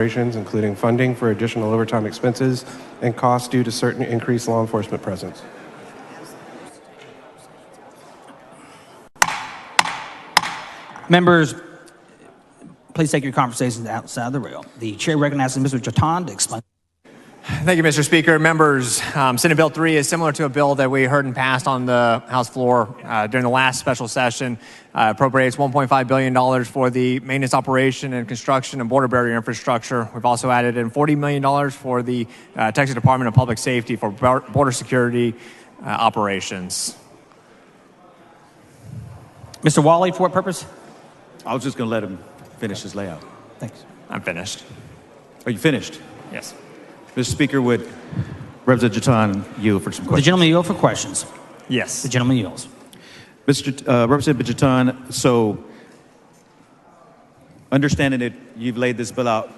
including funding for additional overtime expenses and costs due to certain increased law enforcement presence. Members, please take your conversations outside the rail. The chair recognizes Mr. Jatan to explain. Thank you, Mr. Speaker. Members, Senate Bill 3 is similar to a bill that we heard and passed on the House floor during the last special session. Appropriates $1.5 billion for the maintenance, operation, and construction and border barrier infrastructure. We've also added in $40 million for the Texas Department of Public Safety for border security operations. Mr. Wally, for what purpose? I was just going to let him finish his layout. Thanks. I'm finished. Are you finished? Yes. Mr. Speaker, would Representative Jatan yield for some questions? The gentleman yield for questions. Yes. The gentleman yields. Representative Jatan, so understanding that you've laid this bill out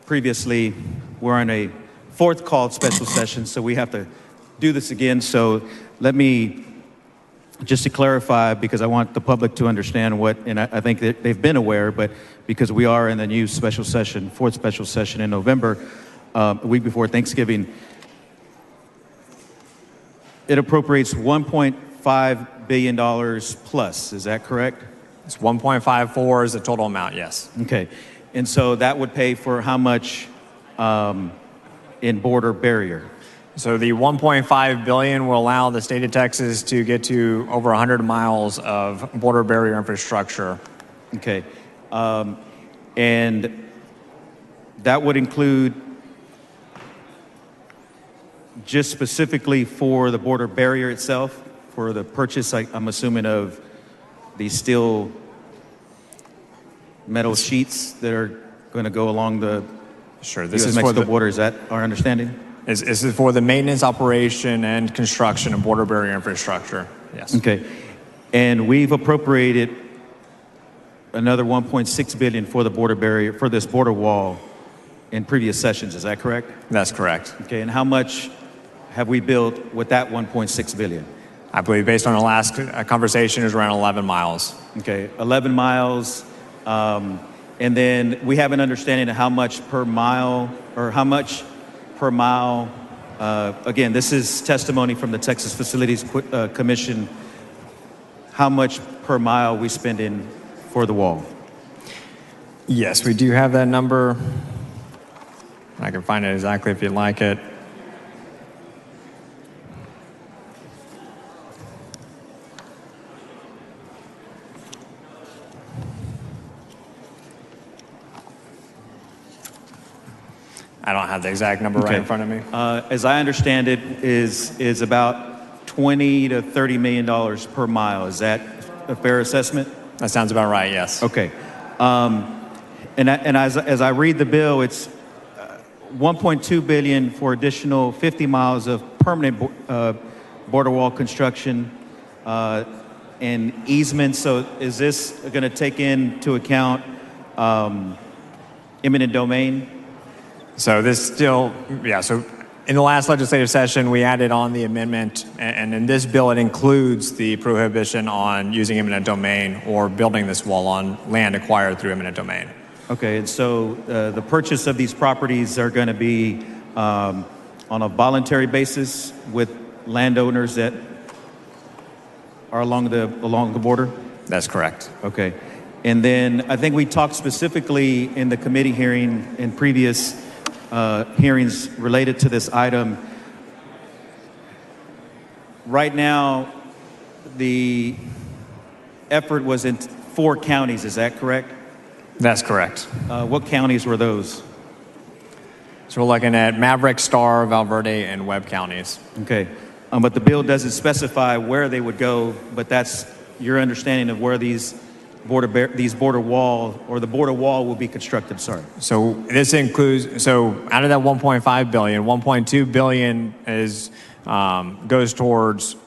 previously, we're in a fourth called special session, so we have to do this again. So let me, just to clarify, because I want the public to understand what, and I think that they've been aware, but because we are in the new special session, fourth special session in November, a week before Thanksgiving, it appropriates $1.5 billion plus. Is that correct? It's 1.54 is the total amount, yes. Okay. And so that would pay for how much in border barrier? So the 1.5 billion will allow the state of Texas to get to over 100 miles of border barrier infrastructure. Okay. And that would include just specifically for the border barrier itself, for the purchase, I'm assuming, of these steel metal sheets that are going to go along the This is for Mexico border. Is that our understanding? This is for the maintenance, operation, and construction of border barrier infrastructure. Yes. Okay. And we've appropriated another $1.6 billion for the border barrier, for this border wall in previous sessions. Is that correct? That's correct. Okay. And how much have we built with that $1.6 billion? I believe based on the last conversation is around 11 miles. Okay. 11 miles. And then we have an understanding of how much per mile, or how much per mile. Again, this is testimony from the Texas Facilities Commission. How much per mile we spend in for the wall? Yes, we do have that number. I can find it exactly if you'd like it. I don't have the exact number right in front of me. As I understand it, is about $20 to $30 million per mile. Is that a fair assessment? That sounds about right, yes. Okay. And as I read the bill, it's $1.2 billion for additional 50 miles of permanent border wall construction and easements. So is this going to take into account eminent domain? So this still, so in the last legislative session, we added on the amendment, and in this bill, it includes the prohibition on using eminent domain or building this wall on land acquired through eminent domain. Okay, and so the purchase of these properties are going to be on a voluntary basis with landowners that are along the border? That's correct. Okay. And then I think we talked specifically in the committee hearing in previous hearings related to this item. Right now, the effort was in 4 counties, is that correct? That's correct. What counties were those? So we're looking at Maverick, Starr, Valverde, and Webb counties. Okay. But the bill doesn't specify where they would go, but that's your understanding of where the border wall will be constructed. Sorry. So this includes, out of that 1.5 billion, 1.2 billion is goes towards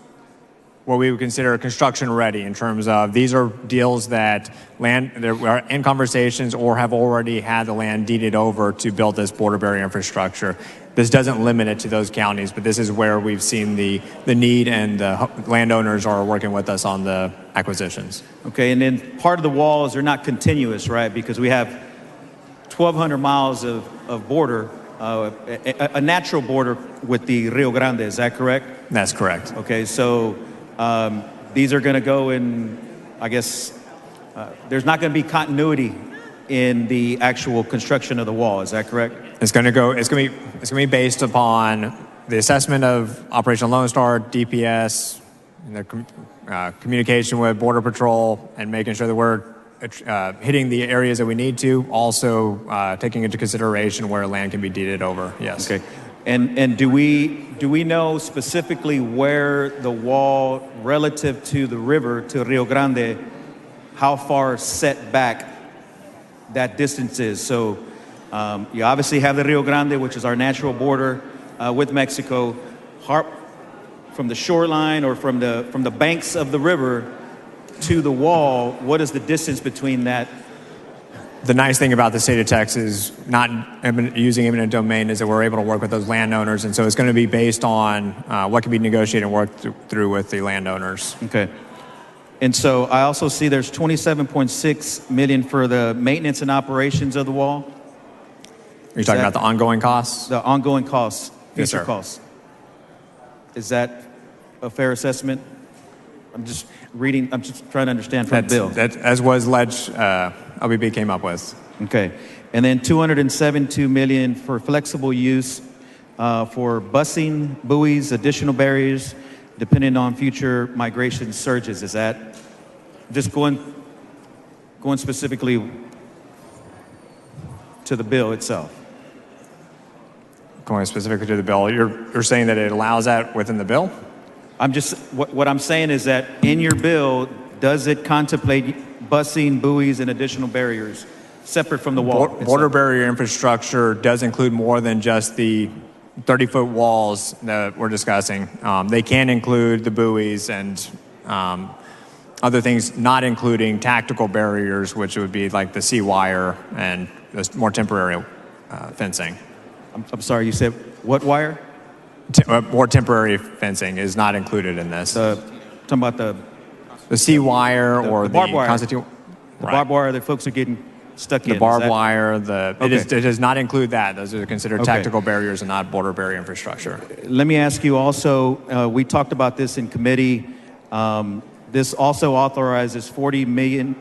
what we would consider construction ready, in terms of these are deals that are in conversations or have already had the land deeded over to build this border barrier infrastructure. This doesn't limit it to those counties, but this is where we've seen the need, and the landowners are working with us on the acquisitions. Okay, and then part of the walls are not continuous, right? Because we have 1,200 miles of border, a natural border with the Rio Grande. Is that correct? That's correct. Okay, so these are going to go in, I guess, there's not going to be continuity in the actual construction of the wall. Is that correct? It's going to be based upon the assessment of Operational Lone Star, DPS, and the communication with Border Patrol, and making sure that we're hitting the areas that we need to. Also, taking into consideration where land can be deeded over. Yes. Okay. And do we know specifically where the wall relative to the river, to Rio Grande, how far set back that distance is? So you obviously have the Rio Grande, which is our natural border with Mexico. From the shoreline or from the banks of the river to the wall, what is the distance between that? The nice thing about the state of Texas not using eminent domain is that we're able to work with those landowners, and so it's going to be based on what can be negotiated and worked through with the landowners. Okay. And so I also see there's $27.6 million for the maintenance and operations of the wall. Are you talking about the ongoing costs? The ongoing costs, Yes, future sir. costs. Is that a fair assessment? I'm just trying to understand from the bill. That, as was LBB came up with. Okay. And then $272 million for flexible use for busing, buoys, additional barriers, depending on future migration surges. Is that just going specifically to the bill itself? Going specifically to the bill, you're saying that it allows that within the bill? What I'm saying is that in your bill, does it contemplate busing, buoys, and additional barriers separate from the wall? Border barrier infrastructure does include more than just the 30-foot walls that we're discussing. They can include the buoys and other things, not including tactical barriers, which would be like the sea wire and the more temporary fencing. I'm sorry, you said what wire? More temporary fencing is not included in this. Talking about the sea wire or the barbed wire. Right. Barbed wire that folks are getting stuck in. The barbed wire, Okay. it does not include that. Those are considered Okay. tactical barriers and not border barrier infrastructure. Let me ask you also, we talked about this in committee. This also authorizes $40 million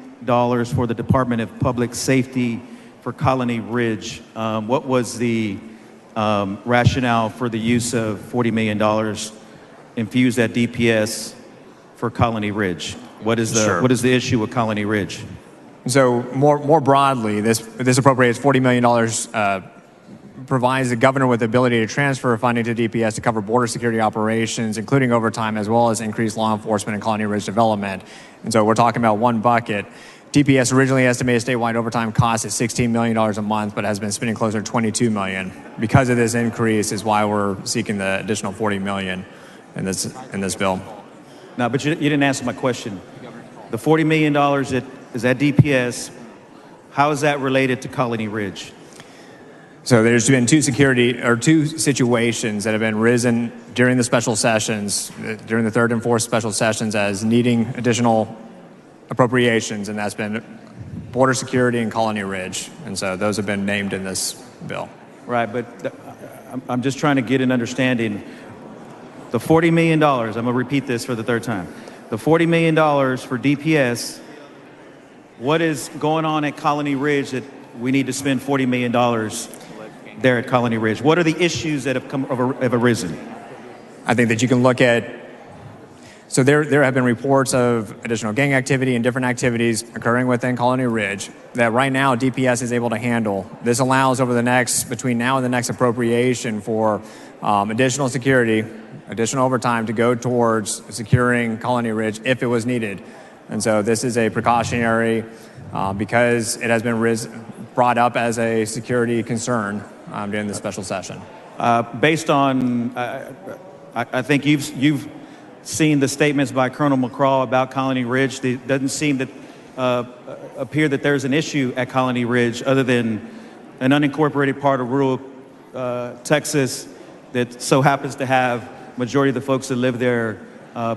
for the Department of Public Safety for Colony Ridge. What was the rationale for the use of $40 million infused at DPS for Colony Ridge? What is the issue with Colony Ridge? So more broadly, this appropriates $40 million, provides the governor with the ability to transfer funding to DPS to cover border security operations, including overtime, as well as increased law enforcement and Colony Ridge development. And so we're talking about one bucket. DPS originally estimated statewide overtime costs at $16 million a month, but has been spending closer to $22 million. Because of this increase is why we're seeking the additional $40 million in this bill. No, but you didn't answer my question. The $40 million that is at DPS, how is that related to Colony Ridge? So there's been two situations that have been risen during the special sessions, during the third and fourth special sessions, as needing additional appropriations, and that's been border security and Colony Ridge. And so those have been named in this bill. Right, but I'm just trying to get an understanding. The $40 million, I'm going to repeat this for the third time. The $40 million for DPS, what is going on at Colony Ridge that we need to spend $40 million there at Colony Ridge? What are the issues that have arisen? I think that you can look at, so there have been reports of additional gang activity and different activities occurring within Colony Ridge that right now DPS is able to handle. This allows between now and the next appropriation for additional security, additional overtime to go towards securing Colony Ridge if it was needed. And so this is a precautionary because it has been brought up as a security concern during the special session. Based on, I think you've seen the statements by Colonel McCraw about Colony Ridge. It doesn't seem to appear that there's an issue at Colony Ridge other than an unincorporated part of rural Texas that so happens to have majority of the folks that live there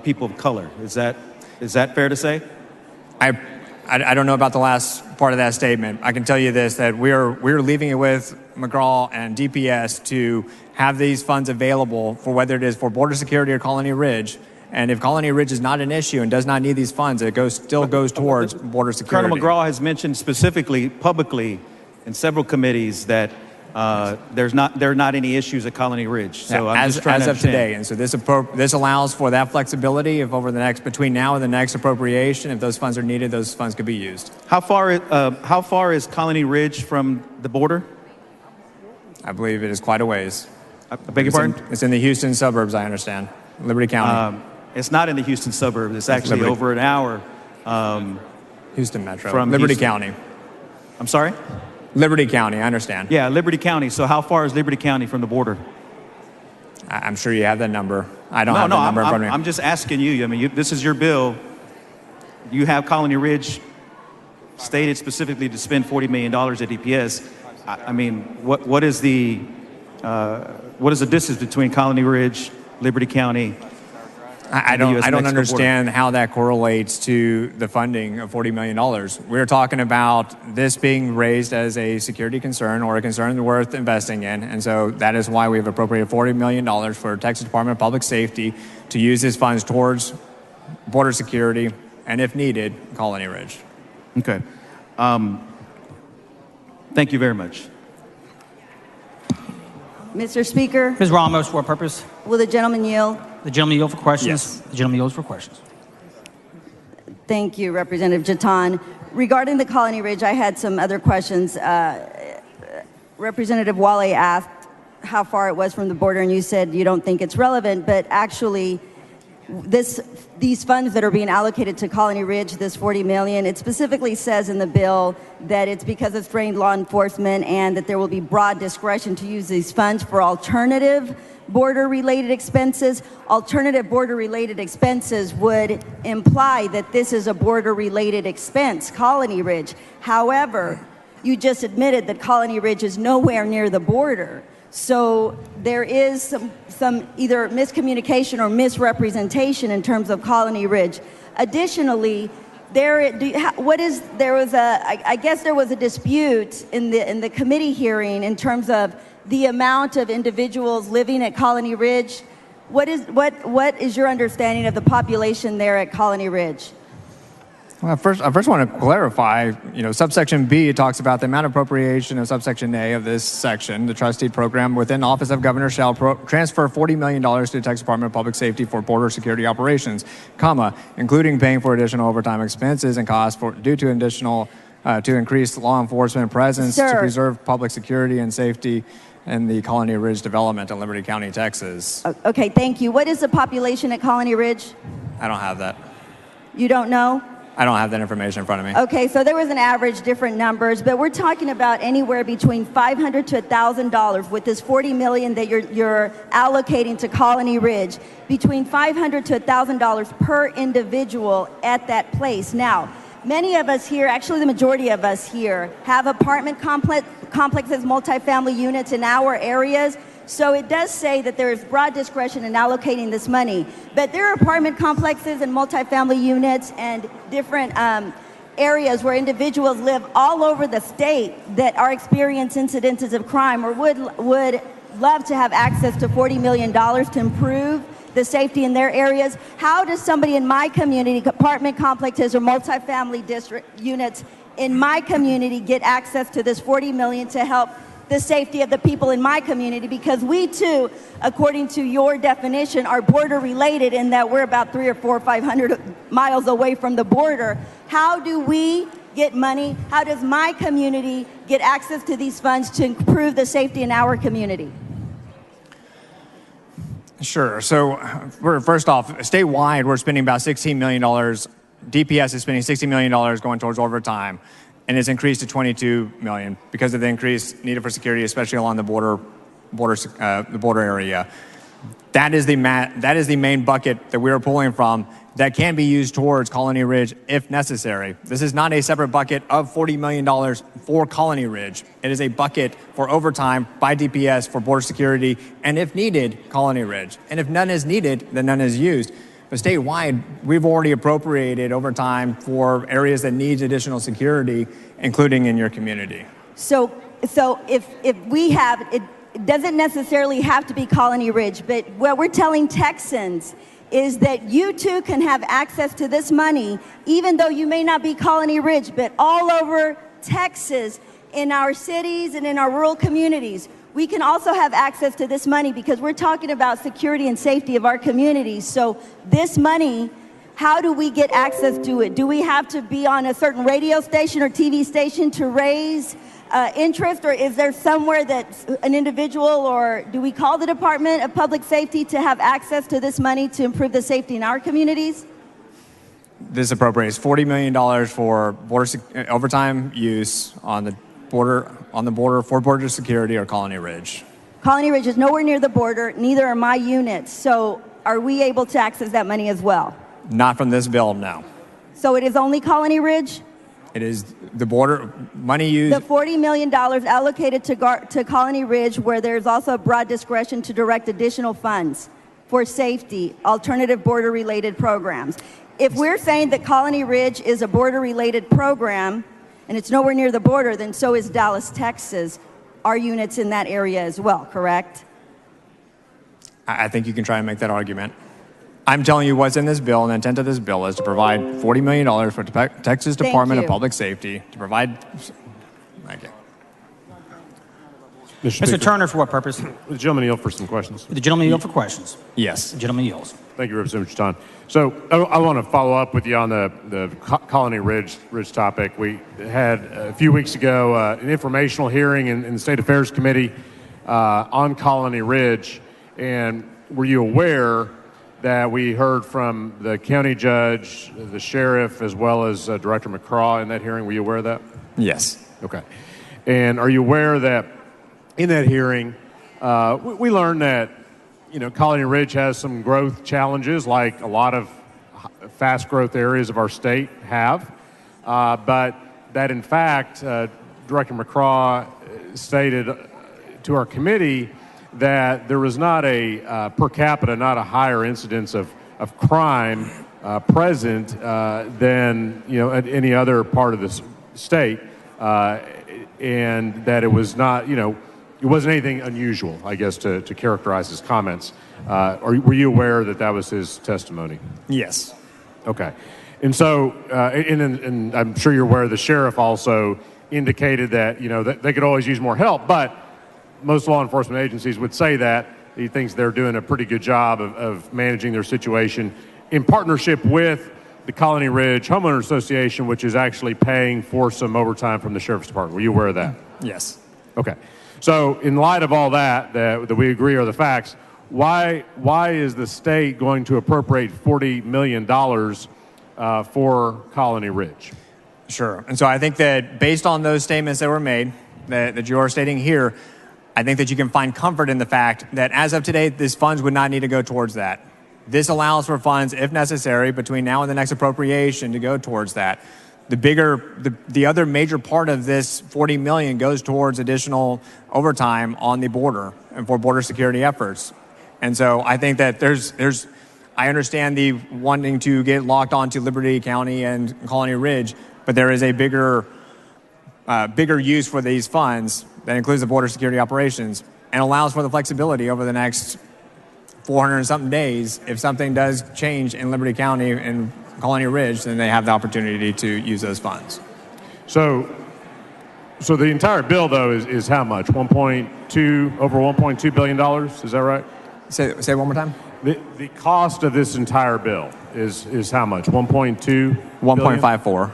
people of color. Is that fair to say? I I don't know about the last part of that statement. I can tell you this, that we're leaving it with McGraw and DPS to have these funds available for whether it is for border security or Colony Ridge. And if Colony Ridge is not an issue and does not need these funds, it still goes towards border security. Colonel McGraw has mentioned specifically, publicly, in several committees that there are not any issues at Colony Ridge. So I'm as just trying of to understand. today, and so this allows for that flexibility. If between now and the next appropriation, if those funds are needed, those funds could be used. How far is Colony Ridge from the border? I believe it is quite a ways. I beg your pardon? It's in the Houston suburbs, I understand, Liberty County. It's not in the Houston suburbs. It's actually Liberty. over an hour. Houston Metro. From Liberty Houston. County. I'm sorry? Liberty County, I understand. Yeah, Liberty County. So how far is Liberty County from the border? I'm sure you have that number. I don't have that number in front of me. I'm just asking you. I mean, this is your bill. You have Colony Ridge stated specifically to spend $40 million at DPS. I mean, what is the distance between Colony Ridge, Liberty County? I don't understand how that correlates to the funding of $40 million. We're talking about this being raised as a security concern or a concern worth investing in. And so that is why we've appropriated $40 million for Texas Department of Public Safety to use these funds towards border security and, if needed, Colony Ridge. Okay. Thank you very much. Mr. Speaker, Ms. Ramos, for what purpose? will the gentleman yield? The gentleman yield for questions. Yes. The gentleman yields for questions. Thank you, Representative Jatan. Regarding the Colony Ridge, I had some other questions. Representative Wale asked how far it was from the border, and you said you don't think it's relevant, but actually, these funds that are being allocated to Colony Ridge, this $40 million, it specifically says in the bill that it's because of strained law enforcement and that there will be broad discretion to use these funds for alternative border-related expenses. Alternative border-related expenses would imply that this is a border-related expense, Colony Ridge. However, you just admitted that Colony Ridge is nowhere near the border. So there is some either miscommunication or misrepresentation in terms of Colony Ridge. Additionally, I guess there was a dispute in the committee hearing in terms of the amount of individuals living at Colony Ridge. What is your understanding of the population there at Colony Ridge? Well, I first want to clarify, subsection B, it talks about the amount of appropriation of subsection A of this section. The trustee program within Office of Governor shall transfer $40 million to the Texas Department of Public Safety for border security operations, including paying for additional overtime expenses and costs due to to increase law enforcement presence to preserve public security and safety in the Colony Ridge development in Liberty County, Texas. Okay, thank you. What is the population at Colony Ridge? I don't have that. You don't know? I don't have that information in front of me. Okay, so there was an average, different numbers, but we're talking about anywhere between $500 to $1,000 with this $40 million that you're allocating to Colony Ridge, between $500 to $1,000 per individual at that place. Now, many of us here, actually the majority of us here, have apartment complexes, multifamily units in our areas. So it does say that there is broad discretion in allocating this money. But there are apartment complexes and multifamily units and different areas where individuals live all over the state that are experiencing incidences of crime or would love to have access to $40 million to improve the safety in their areas. How does somebody in my community, apartment complexes or multifamily district units in my community, get access to this $40 million to help the safety of the people in my community? Because we too, according to your definition, are border related in that we're about 300 or 400 or 500 miles away from the border. How do we get money? How does my community get access to these funds to improve the safety in our community? Sure. So first off, statewide, we're spending about $16 million. DPS is spending $60 million going towards overtime. And it's increased to $22 million because of the increase needed for security, especially along the border area. That is the main bucket that we are pulling from that can be used towards Colony Ridge if necessary. This is not a separate bucket of $40 million for Colony Ridge. It is a bucket for overtime by DPS for border security, and if needed, Colony Ridge. And if none is needed, then none is used. But statewide, we've already appropriated overtime for areas that need additional security, including in your community. So if we have, it doesn't necessarily have to be Colony Ridge, but what we're telling Texans is that you too can have access to this money, even though you may not be Colony Ridge, but all over Texas, in our cities and in our rural communities. We can also have access to this money because we're talking about security and safety of our communities. So this money, how do we get access to it? Do we have to be on a certain radio station or TV station to raise interest, or is there somewhere that an individual, or do we call the Department of Public Safety to have access to this money to improve the safety in our communities? This appropriates $40 million for overtime use on the border for border security or Colony Ridge. Colony Ridge is nowhere near the border, neither are my units. So are we able to access that money as well? Not from this bill, no. So it is only Colony Ridge? It is the border money used. The $40 million allocated to Colony Ridge, where there's also broad discretion to direct additional funds for safety, alternative border-related programs. If we're saying that Colony Ridge is a border-related program, and it's nowhere near the border, then so is Dallas, Texas. Our units in that area as well, correct? I think you can try and make that argument. I'm telling you what's in this bill, and the intent of this bill is to provide $40 million for Texas Department of Public Safety to provide. Thank you. Mr. Turner, for what purpose? The gentleman yield for some questions. The gentleman yield for questions. Yes. The gentleman yields. Thank you, Representative Chaton. So I want to follow up with you on the Colony Ridge topic. We had a few weeks ago an informational hearing in the State Affairs Committee on Colony Ridge, and were you aware that we heard from the county judge, the sheriff, as well as Director McCraw in that hearing? Were you aware of that? Yes. Okay. And are you aware that in that hearing, we learned that, Colony Ridge has some growth challenges like a lot of fast growth areas of our state have, but that in fact, Director McCraw stated to our committee that there was not a per capita, not a higher incidence of crime present than at any other part of the state, and that it was not, it wasn't anything unusual, I guess, to characterize his comments. Were you aware that that was his testimony? Yes. Okay. And so, and I'm sure you're aware the sheriff also indicated that, that they could always use more help, but most law enforcement agencies would say that he thinks they're doing a pretty good job of managing their situation in partnership with the Colony Ridge Homeowner Association, which is actually paying for some overtime from the Sheriff's Department. Were you aware of that? Yes. Okay. So in light of all that we agree are the facts, why is the state going to appropriate $40 million for Colony Ridge? Sure. And so I think that based on those statements that were made, that you are stating here, I think that you can find comfort in the fact that as of today, these funds would not need to go towards that. This allows for funds, if necessary, between now and the next appropriation to go towards that. The other major part of this $40 million goes towards additional overtime on the border and for border security efforts. And so I think that I understand the wanting to get locked onto Liberty County and Colony Ridge, but there is a bigger use for these funds that includes the border security operations and allows for the flexibility over the next 400 and something days. If something does change in Liberty County and Colony Ridge, then they have the opportunity to use those funds. So the entire bill, though, is how much? Over $1.2 billion? Is that right? Say it one more time. The cost of this entire bill is how much? 1.2? 1.54.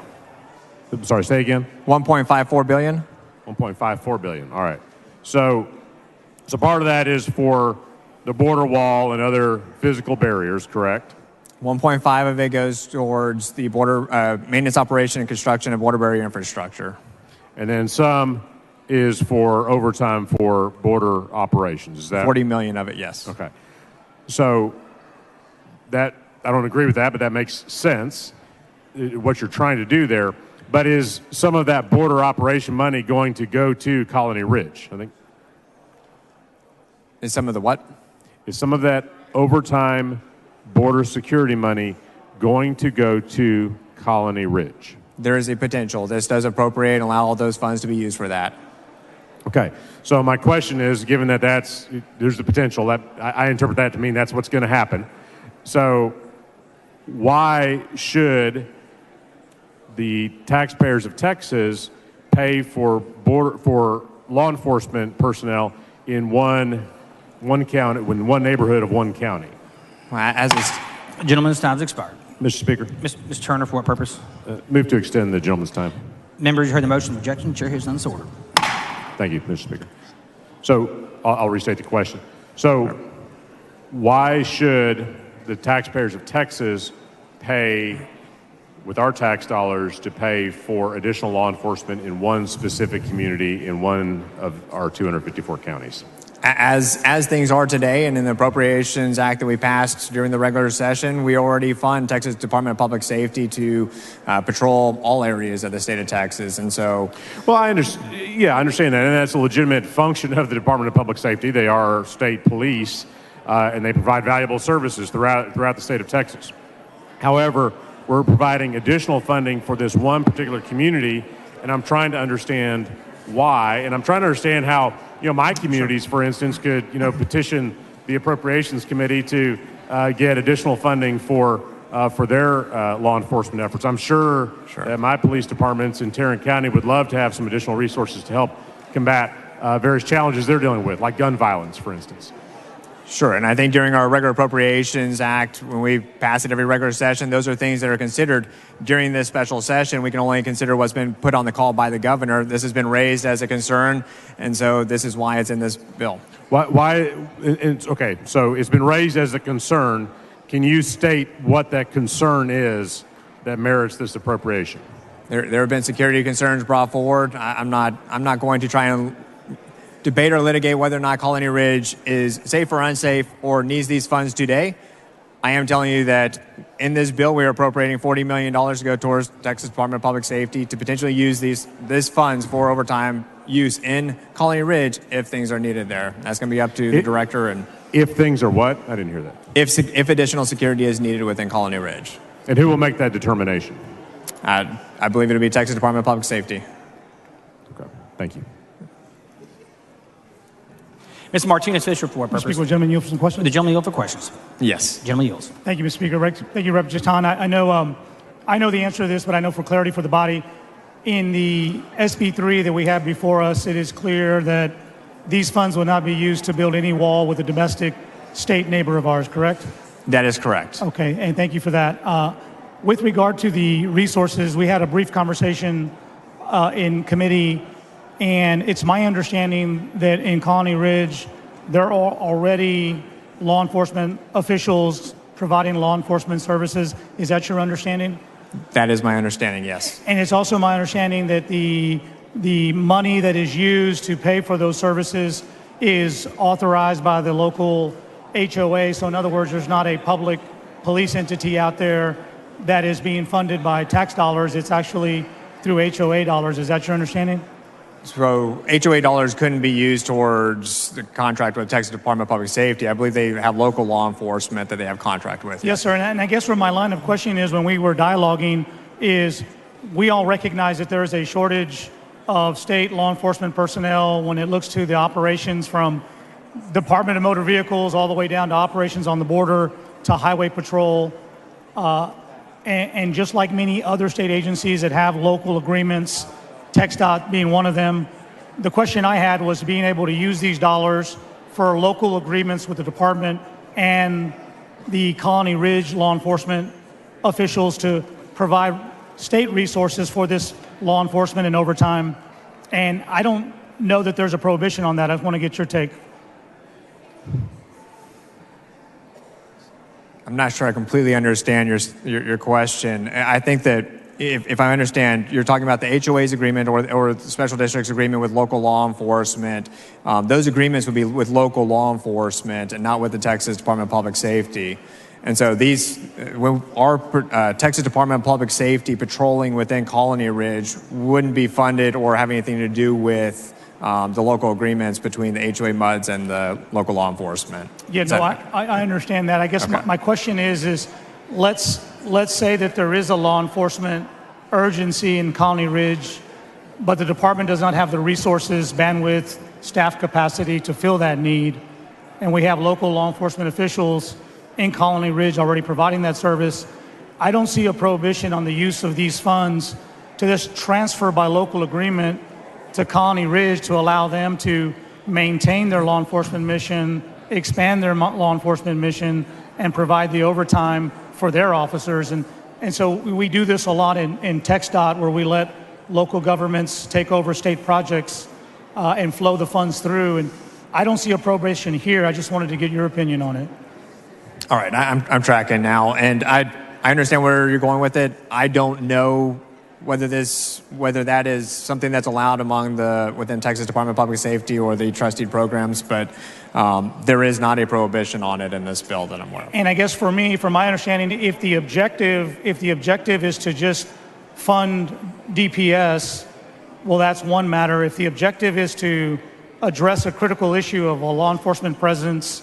I'm sorry, say again? 1.54 billion. 1.54 billion. All right. So part of that is for the border wall and other physical barriers, correct? 1.5 of it goes towards the border maintenance, operation, and construction of border barrier infrastructure. And then some is for overtime for border operations. Is that 40 million of it? Yes. Okay. So that I don't agree with that, but that makes sense. What you're trying to do there. But is some of that border operation money going to go to Colony Ridge? I think. Is some of the what? Is some of that overtime border security money going to go to Colony Ridge? There is a potential. This does appropriate and allow all those funds to be used for that. Okay, so my question is, given that there's the potential, that I interpret that to mean that's what's going to happen. So why should the taxpayers of Texas pay for law enforcement personnel in one county, in one neighborhood of one county? Gentleman's time's expired. Mr. Speaker, Ms. Turner, for what purpose? move to extend the gentleman's time. Members, you heard the motion of objection. Chair hears none, so ordered. Thank you, Mr. Speaker. So I'll restate the question. So why should the taxpayers of Texas pay with our tax dollars to pay for additional law enforcement in one specific community in one of our 254 counties? As things are today, and in the Appropriations Act that we passed during the regular session, we already fund Texas Department of Public Safety to patrol all areas of the state of Texas, and so. Well, I understand that, and that's a legitimate function of the Department of Public Safety. They are state police, and they provide valuable services throughout the state of Texas. However, we're providing additional funding for this one particular community, and I'm trying to understand why, and I'm trying to understand how, my communities, for instance, could, petition the Appropriations Committee to get additional funding for their law enforcement efforts. I'm sure that my police departments in Tarrant County would love to have some additional resources to help combat various challenges they're dealing with, like gun violence, for instance. Sure, and I think during our regular Appropriations Act, when we pass it every regular session, those are things that are considered. During this special session, we can only consider what's been put on the call by the governor. This has been raised as a concern, and so this is why it's in this bill. Okay, so it's been raised as a concern. Can you state what that concern is that merits this appropriation? There have been security concerns brought forward. I'm not going to try and debate or litigate whether or not Colony Ridge is safe or unsafe or needs these funds today. I am telling you that in this bill, we are appropriating $40 million to go towards Texas Department of Public Safety to potentially use these funds for overtime use in Colony Ridge if things are needed there. That's going to be up to the director. And if things are what? I didn't hear that. If additional security is needed within Colony Ridge. And who will make that determination? I believe it'll be Texas Department of Public Safety. Okay, thank you. Mr. Martinez Fisher, for what purpose? Mr. Speaker, will the gentleman yield for some questions? The gentleman yield for questions. Yes. Gentleman yields. Thank you, Mr. Speaker. Thank you, Representative Jeton. I know the answer to this, but I know for clarity for the body, in the SB3 that we have before us, it is clear that these funds will not be used to build any wall with a domestic state neighbor of ours, correct? That is correct. Okay, and thank you for that. With regard to the resources, we had a brief conversation in committee, and it's my understanding that in Colony Ridge, there are already law enforcement officials providing law enforcement services. Is that your understanding? That is my understanding, yes. And it's also my understanding that the money that is used to pay for those services is authorized by the local HOA. So in other words, there's not a public police entity out there that is being funded by tax dollars. It's actually through HOA dollars. Is that your understanding? So HOA dollars couldn't be used towards the contract with Texas Department of Public Safety. I believe they have local law enforcement that they have contract with. Yes, sir. And I guess where my line of questioning is when we were dialoguing is we all recognize that there is a shortage of state law enforcement personnel when it looks to the operations from Department of Motor Vehicles all the way down to operations on the border to highway patrol. And just like many other state agencies that have local agreements, TxDOT being one of them, the question I had was being able to use these dollars for local agreements with the department and the Colony Ridge law enforcement officials to provide state resources for this law enforcement and overtime. And I don't know that there's a prohibition on that. I just want to get your take. I'm not sure I completely understand your question. I think that if I understand, you're talking about the HOA's agreement or the special district's agreement with local law enforcement. Those agreements would be with local law enforcement and not with the Texas Department of Public Safety. And so our Texas Department of Public Safety patrolling within Colony Ridge wouldn't be funded or have anything to do with the local agreements between the HOA MUDs and the local law enforcement. Yeah, no, I understand that. I guess Okay. my question is let's say that there is a law enforcement urgency in Colony Ridge, but the department does not have the resources, bandwidth, staff capacity to fill that need, and we have local law enforcement officials in Colony Ridge already providing that service. I don't see a prohibition on the use of these funds to just transfer by local agreement to Colony Ridge to allow them to maintain their law enforcement mission, expand their law enforcement mission, and provide the overtime for their officers. And so we do this a lot in TxDOT, where we let local governments take over state projects and flow the funds through. And I don't see a prohibition here. I just wanted to get your opinion on it. All right, I'm tracking now, and I understand where you're going with it. I don't know whether that is something that's allowed within Texas Department of Public Safety or the trustee programs, but there is not a prohibition on it in this bill that I'm aware of. And I guess for me, from my understanding, if the objective is to just fund DPS, well, that's one matter. If the objective is to address a critical issue of a law enforcement presence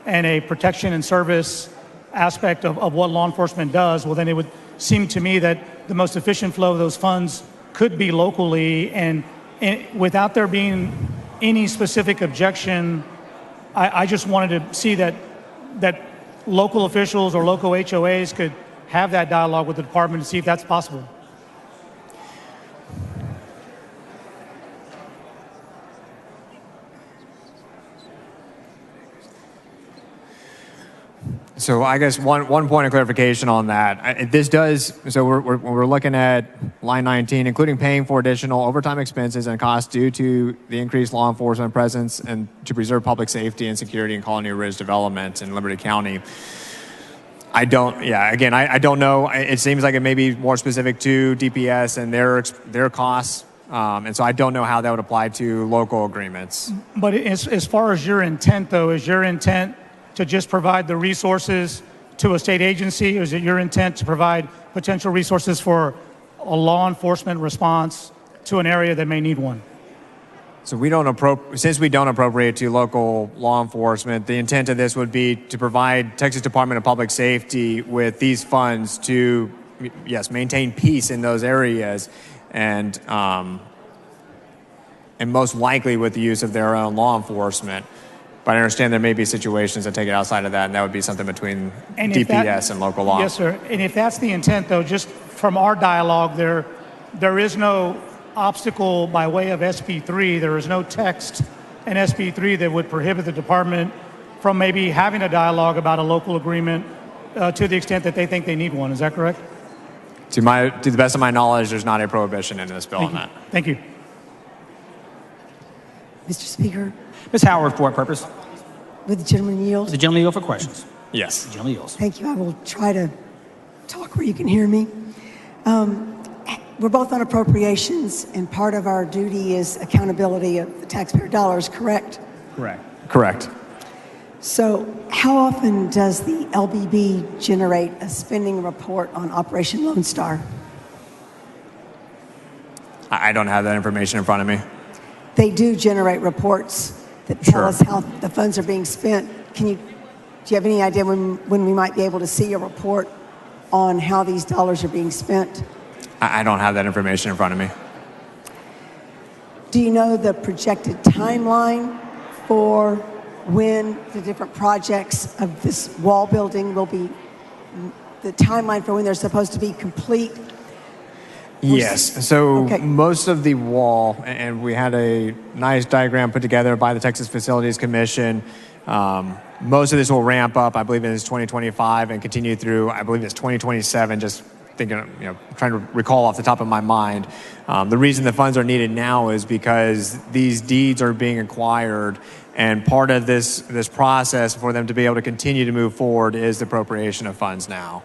and a protection and service aspect of what law enforcement does, well, then it would seem to me that the most efficient flow of those funds could be locally, and without there being any specific objection, I just wanted to see that local officials or local HOAs could have that dialogue with the department to see if that's possible. So I guess one point of clarification on that. This does, so we're looking at line 19, including paying for additional overtime expenses and costs due to the increased law enforcement presence and to preserve public safety and security in Colony Ridge development in Liberty County. I don't know. It seems like it may be more specific to DPS and their costs. And so I don't know how that would apply to local agreements. But as far as your intent, though, is your intent to just provide the resources to a state agency, or is it your intent to provide potential resources for a law enforcement response to an area that may need one? So since we don't appropriate to local law enforcement, the intent of this would be to provide Texas Department of Public Safety with these funds to, yes, maintain peace in those areas, and most likely with the use of their own law enforcement. But I understand there may be situations that take it outside of that, and that would be something between DPS and local law. Yes, sir. And if that's the intent, though, just from our dialogue, there is no obstacle by way of SB3. There is no text in SB3 that would prohibit the department from maybe having a dialogue about a local agreement to the extent that they think they need one. Is that correct? To the best of my knowledge, there's not a prohibition in this bill on that. Thank you. Mr. Speaker, Ms. Howard, for what purpose? would the gentleman yield? The gentleman yield for questions. Yes. The gentleman yields. Thank you. I will try to talk where you can hear me. We're both on appropriations, and part of our duty is accountability of the taxpayer dollars, correct? Correct. So how often does the LBB generate a spending report on Operation Lone Star? I don't have that information in front of me. They do generate reports that tell Sure. us how the funds are being spent. Do you have any idea when we might be able to see a report on how these dollars are being spent? I don't have that information in front of me. Do you know the projected timeline for when the different projects of this wall building will be, the timeline for when they're supposed to be complete? Yes. So Okay. most of the wall, and we had a nice diagram put together by the Texas Facilities Commission. Most of this will ramp up, I believe, in 2025 and continue through, I believe it's 2027, just thinking, trying to recall off the top of my mind. The reason the funds are needed now is because these deeds are being acquired, and part of this process for them to be able to continue to move forward is the appropriation of funds now.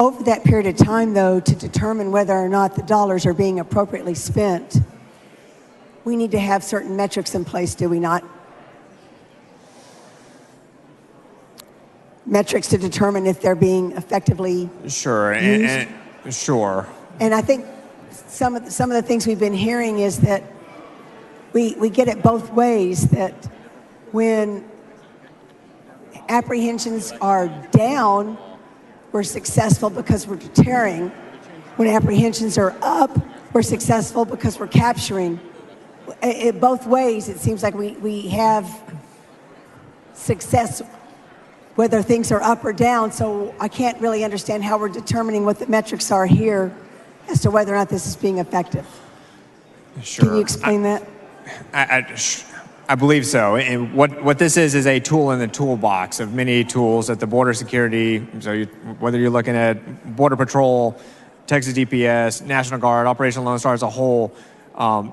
Over that period of time, though, to determine whether or not the dollars are being appropriately spent, we need to have certain metrics in place, do we not? Metrics to determine if they're being effectively Sure. used. Sure. And I think some of the things we've been hearing is that we get it both ways, that when apprehensions are down, we're successful because we're deterring. When apprehensions are up, we're successful because we're capturing. Both ways, it seems like we have success whether things are up or down, so I can't really understand how we're determining what the metrics are here as to whether or not this is being effective. Sure. Can you explain that? I believe so. And what this is a tool in the toolbox of many tools that the border security, so whether you're looking at Border Patrol, Texas DPS, National Guard, Operation Lone Star as a whole,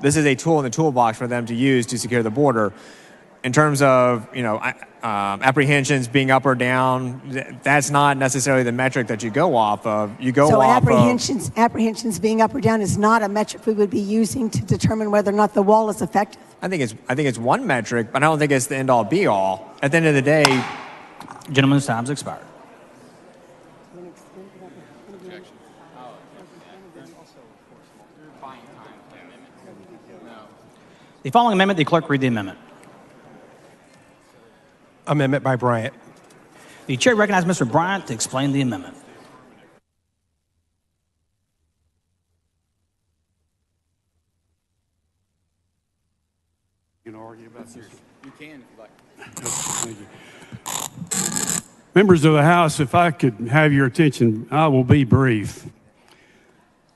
this is a tool in the toolbox for them to use to secure the border. In terms of, apprehensions being up or down, that's not necessarily the metric that you go off of. You go off of... apprehensions being up or down is not a metric we would be using to determine whether or not the wall is effective? I think it's one metric, but I don't think it's the end-all, be-all. At the end of the day... Gentleman's time's expired. The following amendment, the clerk read the amendment. Amendment by Bryant. The chair recognizes Mr. Bryant to explain the amendment. You can argue about this? You can if you like. Thank you. Members of the House, if I could have your attention, I will be brief.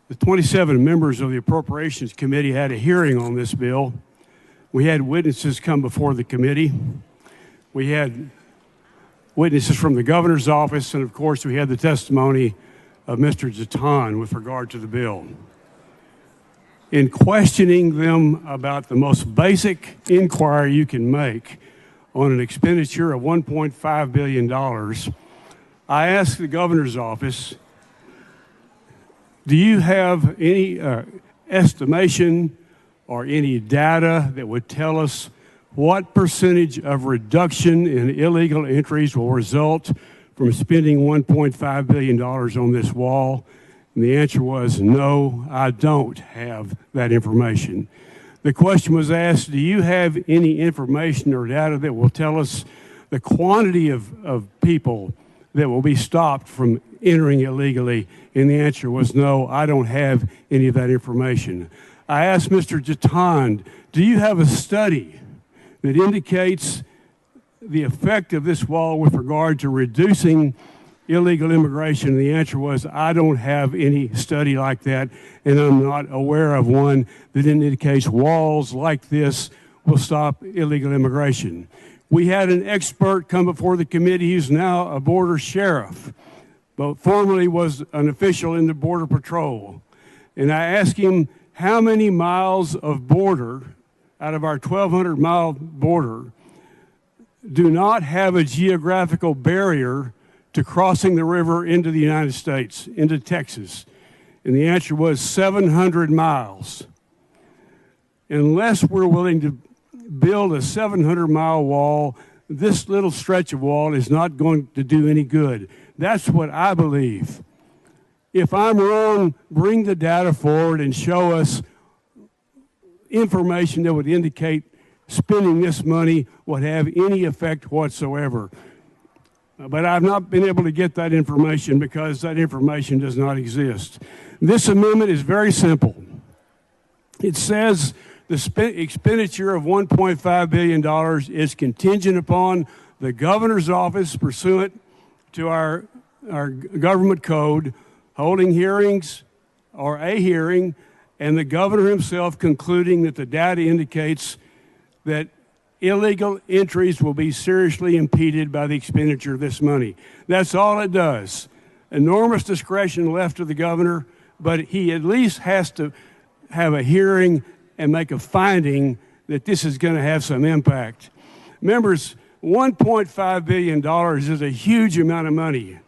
The 27 members of the Appropriations Committee had a hearing on this bill. We had witnesses come before the committee. We had witnesses from the governor's office, and of course we had the testimony of Mr. Jaton with regard to the bill. In questioning them about the most basic inquiry you can make on an expenditure of $1.5 billion, I asked the governor's office, do you have any estimation or any data that would tell us what percentage of reduction in illegal entries will result from spending $1.5 billion on this wall? And the answer was, no, I don't have that information. The question was asked, do you have any information or data that will tell us the quantity of people that will be stopped from entering illegally? And the answer was, no, I don't have any of that information. I asked Mr. Jaton, do you have a study that indicates the effect of this wall with regard to reducing illegal immigration? And the answer was, I don't have any study like that, and I'm not aware of one that indicates walls like this will stop illegal immigration. We had an expert come before the committee who's now a border sheriff, but formerly was an official in the Border Patrol. And I asked him how many miles of border out of our 1,200-mile border do not have a geographical barrier to crossing the river into the United States, into Texas. And the answer was 700 miles. Unless we're willing to build a 700-mile wall, this little stretch of wall is not going to do any good. That's what I believe. If I'm wrong, bring the data forward and show us information that would indicate spending this money would have any effect whatsoever. But I've not been able to get that information because that information does not exist. This amendment is very simple. It says the expenditure of $1.5 billion is contingent upon the governor's office, pursuant to our government code, holding hearings or a hearing, and the governor himself concluding that the data indicates that illegal entries will be seriously impeded by the expenditure of this money. That's all it does. Enormous discretion left to the governor, but he at least has to have a hearing and make a finding that this is going to have some impact. Members, $1.5 billion is a huge amount of money.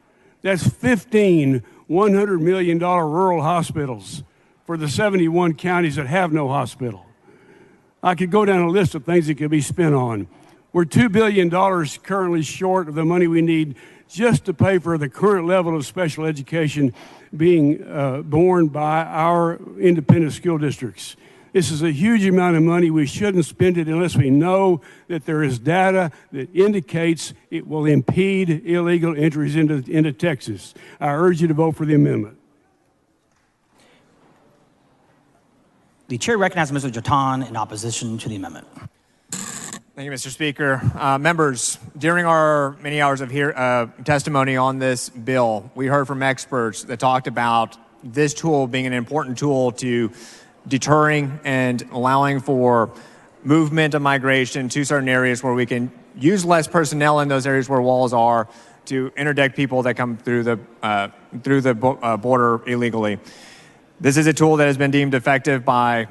That's 15 $100 million rural hospitals for the 71 counties that have no hospital. I could go down a list of things that could be spent on. We're $2 billion currently short of the money we need just to pay for the current level of special education being borne by our independent school districts. This is a huge amount of money. We shouldn't spend it unless we know that there is data that indicates it will impede illegal entries into Texas. I urge you to vote for the amendment. The chair recognizes Mr. Jatan in opposition to the amendment. Thank you, Mr. Speaker. Members, during our many hours of testimony on this bill, we heard from experts that talked about this tool being an important tool to deterring and allowing for movement of migration to certain areas where we can use less personnel in those areas where walls are to interdict people that come through the border illegally. This is a tool that has been deemed effective by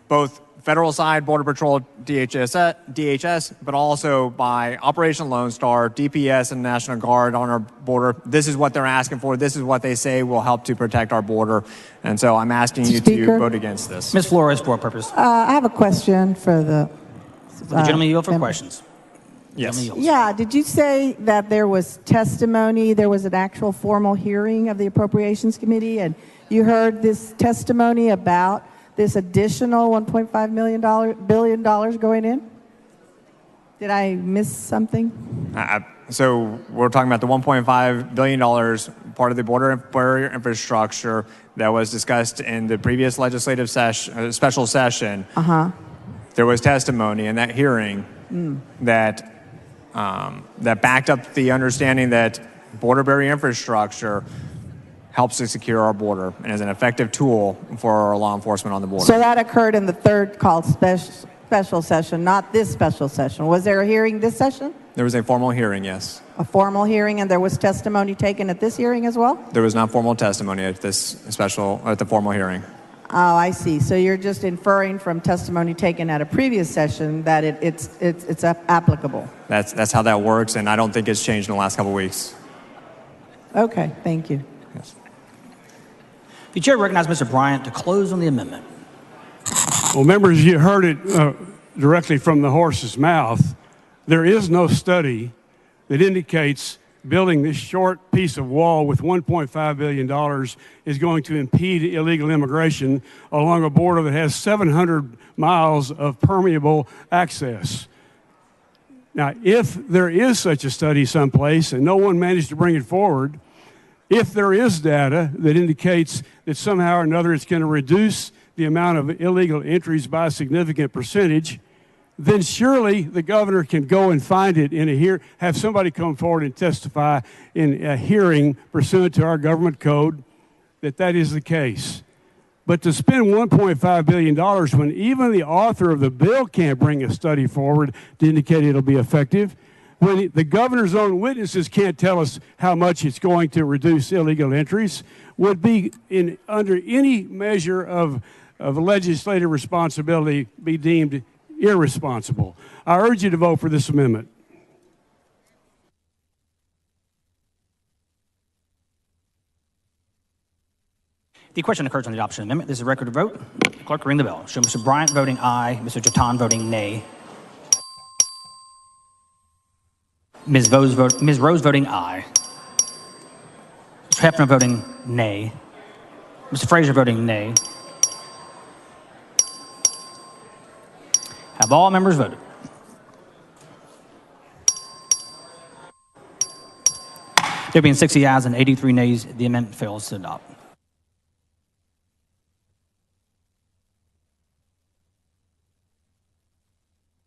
both federal side, Border Patrol, DHS, but also by Operation Lone Star, DPS, and National Guard on our border. This is what they're asking for. This is what they say will help to protect our border. And so I'm asking you to vote against this. Ms. Flores, for a purpose. I have a question for the gentleman yield for questions. Yes. Yeah, did you say that there was testimony, there was an actual formal hearing of the Appropriations Committee, and you heard this testimony about this additional $1.5 billion going in? Did I miss something? So we're talking about the $1.5 billion, part of the border barrier infrastructure that was discussed in the previous legislative special session. There was testimony in that hearing that backed up the understanding that border barrier infrastructure helps to secure our border and is an effective tool for our law enforcement on the border. So that occurred in the third called special session, not this special session. Was there a hearing this session? There was a formal hearing, yes. A formal hearing, and there was testimony taken at this hearing as well? There was not formal testimony at the formal hearing. Oh, I see. So you're just inferring from testimony taken at a previous session that it's applicable. That's how that works, and I don't think it's changed in the last couple of weeks. Okay, thank you. Yes. The chair recognizes Mr. Bryant to close on the amendment. Well, members, you heard it directly from the horse's mouth. There is no study that indicates building this short piece of wall with $1.5 billion is going to impede illegal immigration along a border that has 700 miles of permeable access. Now, if there is such a study someplace and no one managed to bring it forward, if there is data that indicates that somehow or another it's going to reduce the amount of illegal entries by a significant percentage, then surely the governor can go and find it have somebody come forward and testify in a hearing pursuant to our government code that is the case. But to spend $1.5 billion when even the author of the bill can't bring a study forward to indicate it'll be effective, when the governor's own witnesses can't tell us how much it's going to reduce illegal entries, would be under any measure of legislative responsibility be deemed irresponsible. I urge you to vote for this amendment. The question occurs on the adoption amendment. This is a record of vote. Clerk, ring the bell. Show Mr. Bryant voting aye, Mr. Jatan voting nay. Ms. Rose voting aye. Mr. Hefner voting nay. Mr. Frazier voting nay. Have all members voted? There being 60 ayes and 83 nays, the amendment fails to adopt.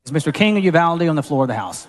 Is Mr. King and Uvalde on the floor of the House?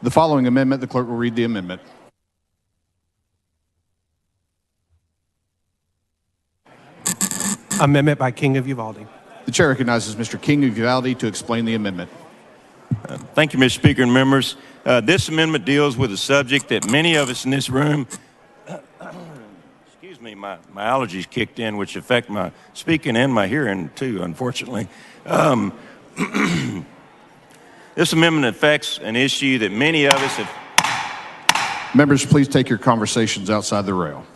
The following amendment, the clerk will read the amendment. Amendment by King of Uvalde. The chair recognizes Mr. King of Uvalde to explain the amendment. Thank you, Mr. Speaker and members. This amendment deals with a subject that many of us in this room, excuse me, my allergies kicked in, which affect my speaking and my hearing too, unfortunately. This amendment affects an issue that many of us have. Members, please take your conversations outside the rail.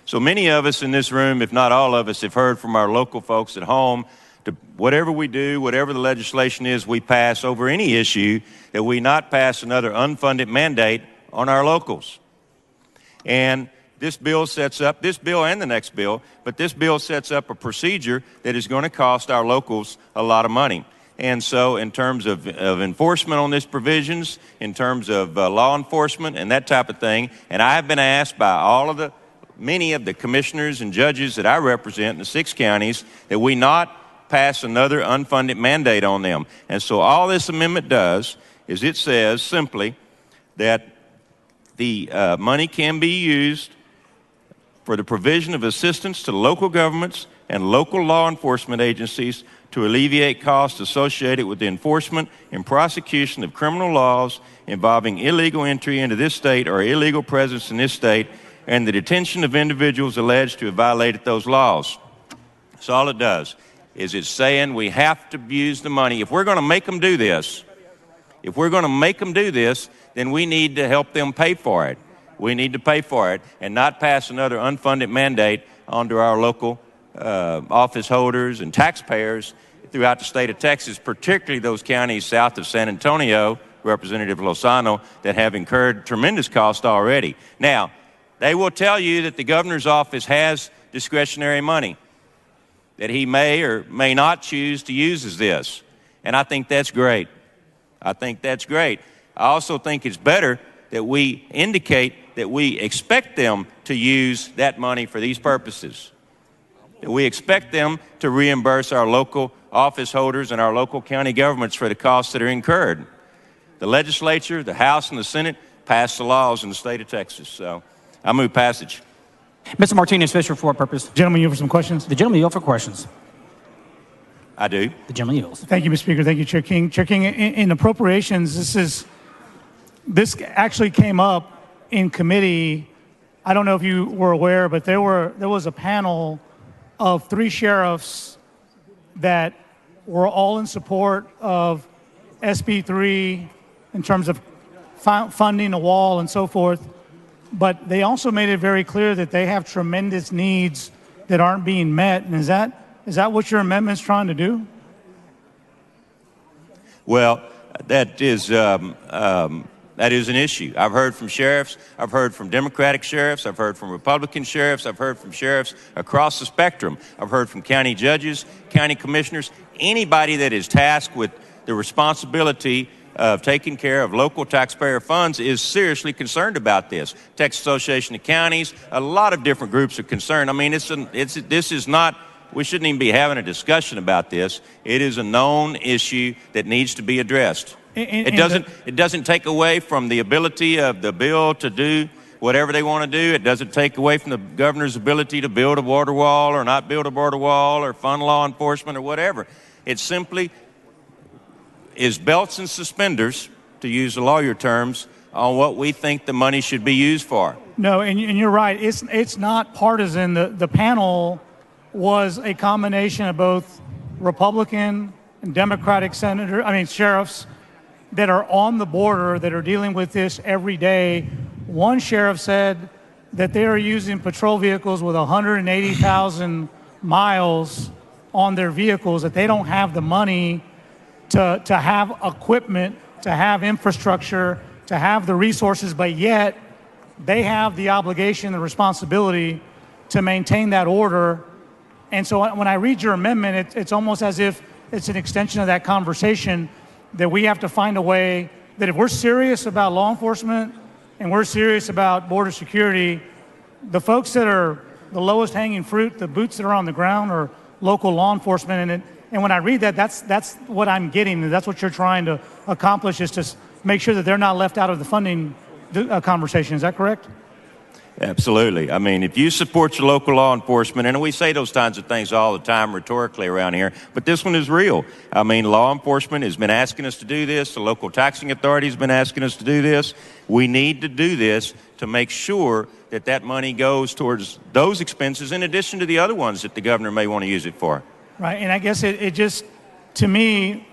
So many of us in this room, if not all of us, have heard from our local folks at home to whatever we do, whatever the legislation is we pass over any issue, that we not pass another unfunded mandate on our locals. And this bill sets up, this bill and the next bill, but this bill sets up a procedure that is going to cost our locals a lot of money. And so in terms of enforcement on these provisions, in terms of law enforcement and that type of thing, and I have been asked by many of the commissioners and judges that I represent in the 6 counties that we not pass another unfunded mandate on them. And so all this amendment does is it says simply that the money can be used for the provision of assistance to local governments and local law enforcement agencies to alleviate costs associated with the enforcement and prosecution of criminal laws involving illegal entry into this state or illegal presence in this state and the detention of individuals alleged to have violated those laws. So all it does is it's saying we have to use the money. If we're going to make them do this, then we need to help them pay for it. We need to pay for it and not pass another unfunded mandate onto our local office holders and taxpayers throughout the state of Texas, particularly those counties south of San Antonio, Representative Lozano, that have incurred tremendous cost already. Now, they will tell you that the governor's office has discretionary money that he may or may not choose to use as this. And I think that's great. I also think it's better that we indicate that we expect them to use that money for these purposes. That we expect them to reimburse our local office holders and our local county governments for the costs that are incurred. The legislature, the House, and the Senate passed the laws in the state of Texas. So I move passage. Mr. Martinez, Fisher, for what purpose? Gentlemen, you have some questions? The gentleman yield for questions. I do. The gentleman yields. Thank you, Mr. Speaker. Thank you, Chair King. Chair King, in appropriations, this actually came up in committee. I don't know if you were aware, but there was a panel of 3 sheriffs that were all in support of SB 3 in terms of funding a wall and so forth. But they also made it very clear that they have tremendous needs that aren't being met. And is that what your amendment's trying to do? Well, that is an issue. I've heard from sheriffs. I've heard from Democratic sheriffs. I've heard from Republican sheriffs. I've heard from sheriffs across the spectrum. I've heard from county judges, county commissioners, anybody that is tasked with the responsibility of taking care of local taxpayer funds is seriously concerned about this. Texas Association of Counties, a lot of different groups are concerned. I mean, this is not, we shouldn't even be having a discussion about this. It is a known issue that needs to be addressed. It doesn't take away from the ability of the bill to do whatever they want to do. It doesn't take away from the governor's ability to build a border wall or not build a border wall or fund law enforcement or whatever. It simply is belts and suspenders, to use the lawyer terms, on what we think the money should be used for. No, and you're right. It's not partisan. The panel was a combination of both Republican and Democratic sheriffs that are on the border that are dealing with this every day. One sheriff said that they are using patrol vehicles with 180,000 miles on their vehicles, that they don't have the money to have equipment, to have infrastructure, to have the resources, but yet they have the obligation and responsibility to maintain that order. And so when I read your amendment, it's almost as if it's an extension of that conversation, that we have to find a way that if we're serious about law enforcement and we're serious about border security, the folks that are the lowest hanging fruit, the boots that are on the ground, are local law enforcement. And And when I read that, that's what I'm getting. That's what you're trying to accomplish, is to make sure that they're not left out of the funding conversation. Is that correct? Absolutely. I mean, if you support your local law enforcement, and we say those kinds of things all the time rhetorically around here, but this one is real. I mean, law enforcement has been asking us to do this. The local taxing authority has been asking us to do this. We need to do this to make sure that that money goes towards those expenses in addition to the other ones that the governor may want to use it for. Right, and I guess it just, to me,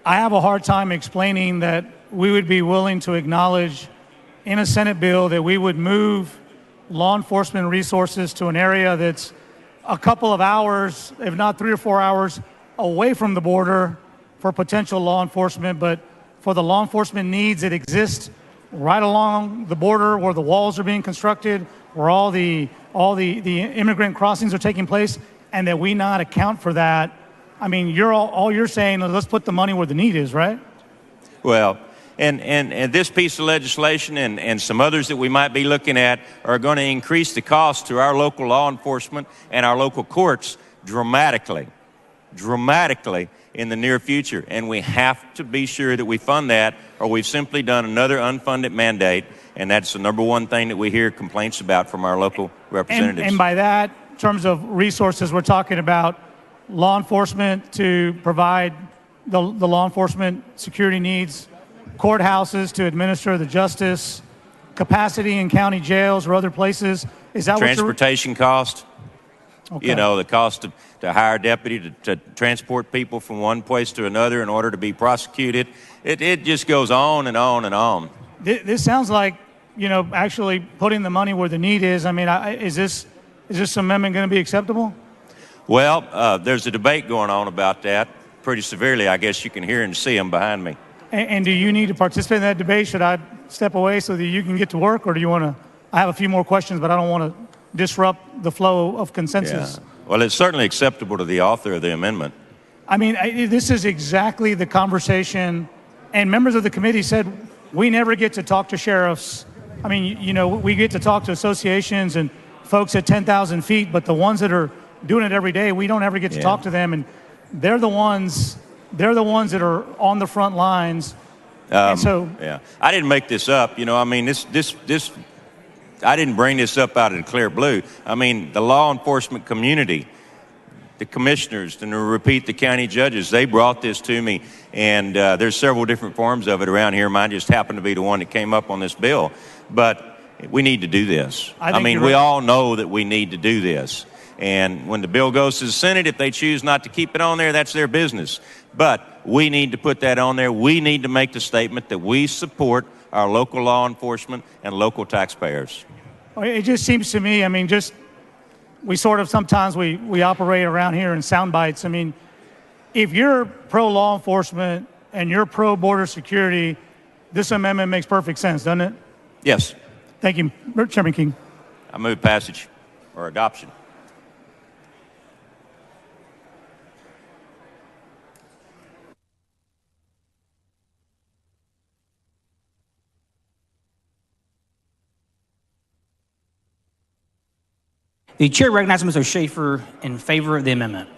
I have a hard time explaining that we would be willing to acknowledge in a Senate bill that we would move law enforcement resources to an area that's a couple of hours, if not 3 or 4 hours, away from the border for potential law enforcement, but for the law enforcement needs that exist right along the border where the walls are being constructed, where all the immigrant crossings are taking place, and that we not account for that. I mean, all you're saying is let's put the money where the need is, right? Well, and this piece of legislation and some others that we might be looking at are going to increase the cost to our local law enforcement and our local courts dramatically in the near future. And we have to be sure that we fund that, or we've simply done another unfunded mandate, and that's the number one thing that we hear complaints about from our local representatives. And by that, in terms of resources, we're talking about law enforcement to provide the law enforcement security needs, courthouses to administer the justice, capacity in county jails or other places. Is that transportation cost? Okay. You know, the cost to hire a deputy to transport people from one place to another in order to be prosecuted. It just goes on and on and on. This sounds like, actually putting the money where the need is. I mean, is this amendment going to be acceptable? Well, there's a debate going on about that pretty severely. I guess you can hear and see them behind me. And do you need to participate in that debate? Should I step away so that you can get to work, or do you want to? I have a few more questions, but I don't want to disrupt the flow of consensus. Yeah. Well, it's certainly acceptable to the author of the amendment. I mean, this is exactly the conversation, and members of the committee said we never get to talk to sheriffs. I mean, we get to talk to associations and folks at 10,000 feet, but the ones that are doing it every day, we don't ever get to talk to them, and they're the ones that are on the front lines. And so, I didn't make this up. I mean, this I didn't bring this up out of the clear blue. I mean, the law enforcement community, the commissioners, and to repeat, the county judges, they brought this to me, and there's several different forms of it around here. Mine just happened to be the one that came up on this bill. But we need to do this. I mean, we all know that we need to do this. And when the bill goes to the Senate, if they choose not to keep it on there, that's their business. But we need to put that on there. We need to make the statement that we support our local law enforcement and local taxpayers. It just seems to me, I mean, sometimes we operate around here in sound bites. I mean, if you're pro-law enforcement and you're pro-border security, this amendment makes perfect sense, doesn't it? Yes. Thank you, Chairman King. I move passage or adoption. The chair recognizes Mr. Schaefer in favor of the amendment.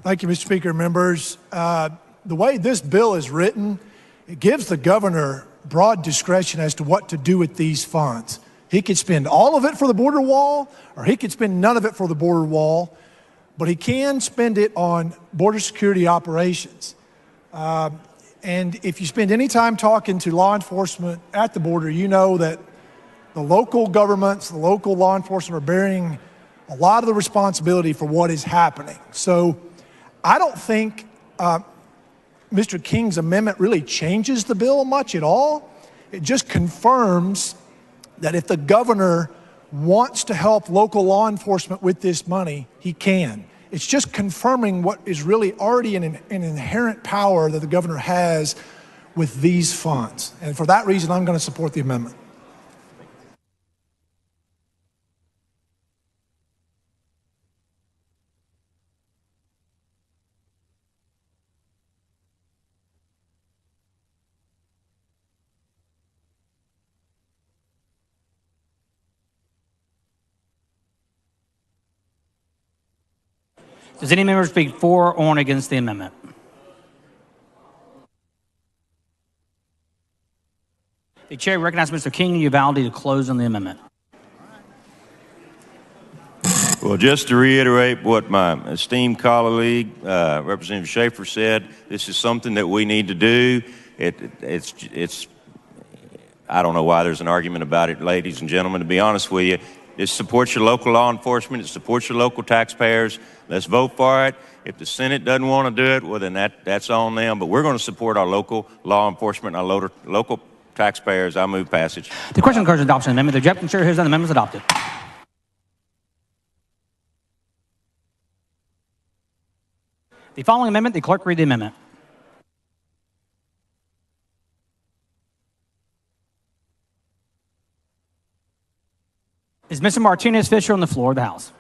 Thank you, Mr. Speaker. Members, the way this bill is written, it gives the governor broad discretion as to what to do with these funds. He could spend all of it for the border wall, or he could spend none of it for the border wall, but he can spend it on border security operations. And if you spend any time talking to law enforcement at the border, you know that the local governments, the local law enforcement are bearing a lot of the responsibility for what is happening. So I don't think Mr. King's amendment really changes the bill much at all. It just confirms that if the governor wants to help local law enforcement with this money, he can. It's just confirming what is really already an inherent power that the governor has with these funds. And for that reason, I'm going to support the amendment. Does any member speak for or against the amendment? The chair recognizes Mr. King and Uvalde to close on the amendment. Well, just to reiterate what my esteemed colleague, Representative Schaefer said, this is something that we need to do. It's I don't know why there's an argument about it, ladies and gentlemen, to be honest with you. It supports your local law enforcement. It supports your local taxpayers. Let's vote for it. If the Senate doesn't want to do it, well, then that's on them. But we're going to support our local law enforcement and our local taxpayers. I move passage. The question encourages adoption of the amendment. The objection, chair hears that the amendment is adopted. The following amendment, the clerk read the amendment. Is Mr. Martinez Fisher on the floor of the House?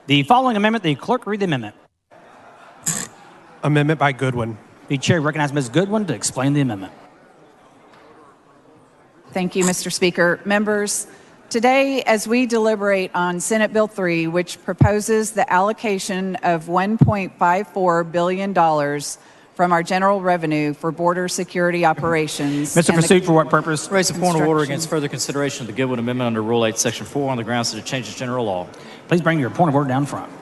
The following amendment, the clerk read the amendment. Amendment by Goodwin. The chair recognizes Ms. Goodwin to explain the amendment. Thank you, Mr. Speaker. Members, today, as we deliberate on Senate Bill 3, which proposes the allocation of $1.54 billion from our general revenue for border security operations. Mr. Pursuit, for what purpose? Raise a point of order against further consideration of the Goodwin Amendment under Rule 8, Section 4 on the grounds that it changes general law. Please bring your point of order down front.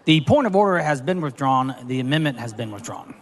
The point of order has been withdrawn. The amendment has been withdrawn.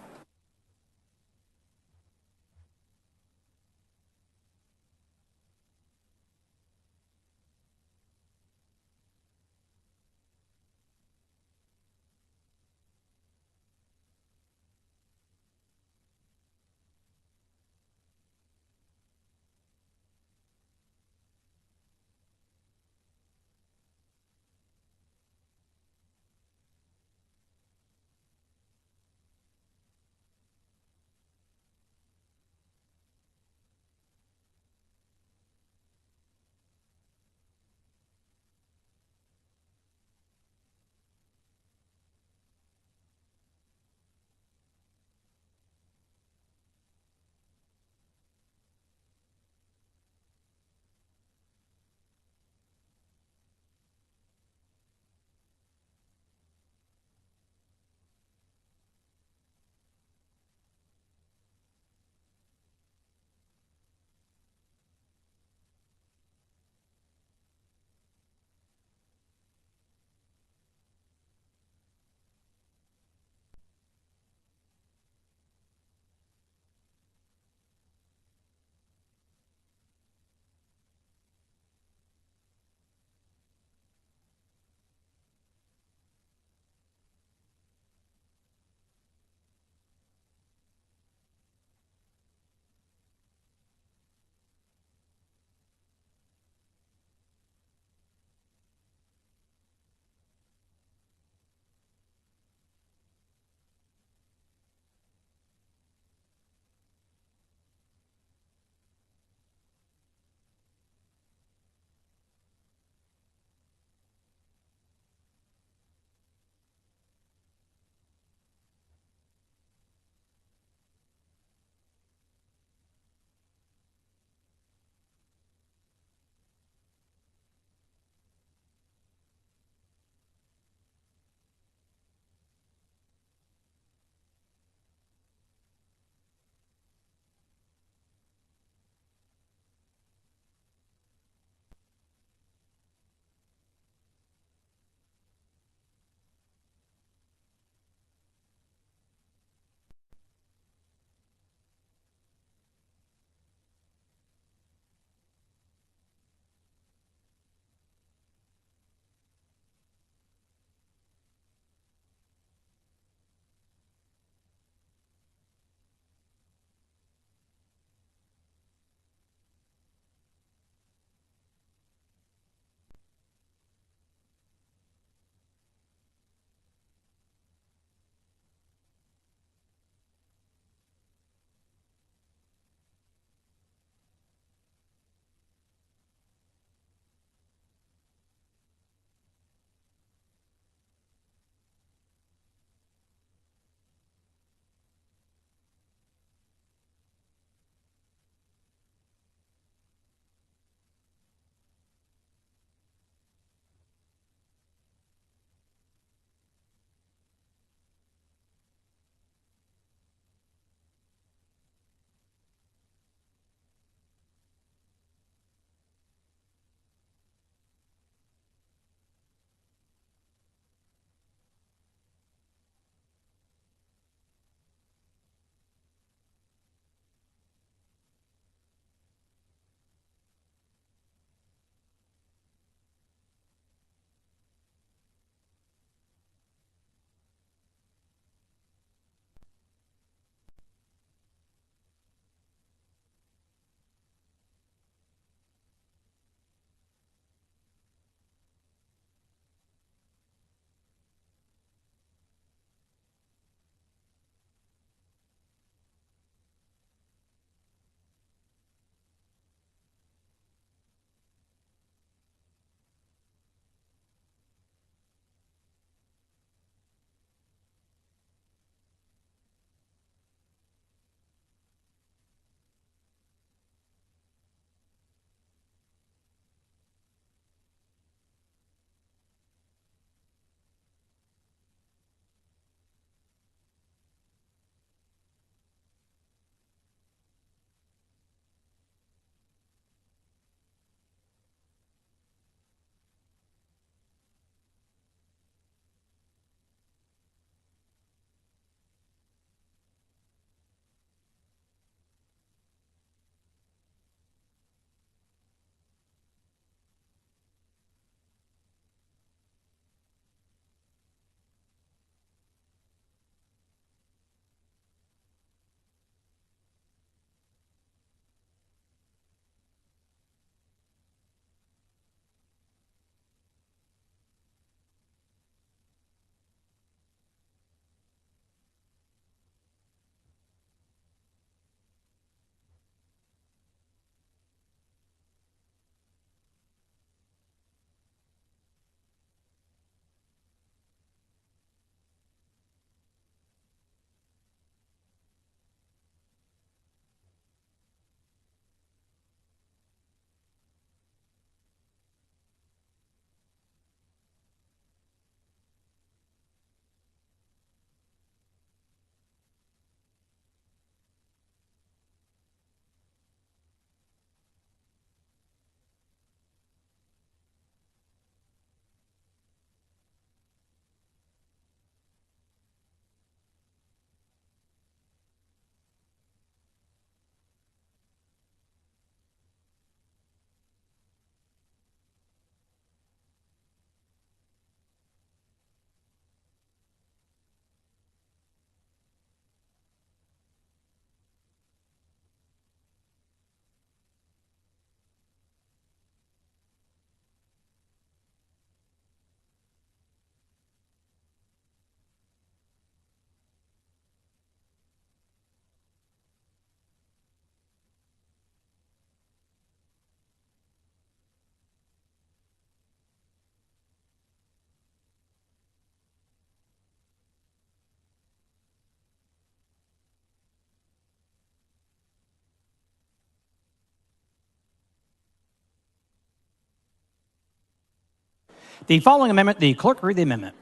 The following amendment, the clerk read the amendment.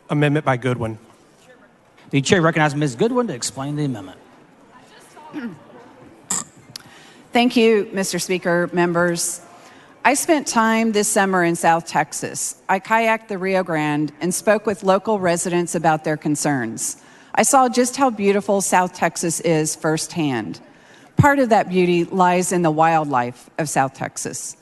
Amendment by Goodwin. The chair recognizes Ms. Goodwin to explain the amendment. Thank you, Mr. Speaker, members. I spent time this summer in South Texas. I kayaked the Rio Grande and spoke with local residents about their concerns. I saw just how beautiful South Texas is firsthand. Part of that beauty lies in the wildlife of South Texas.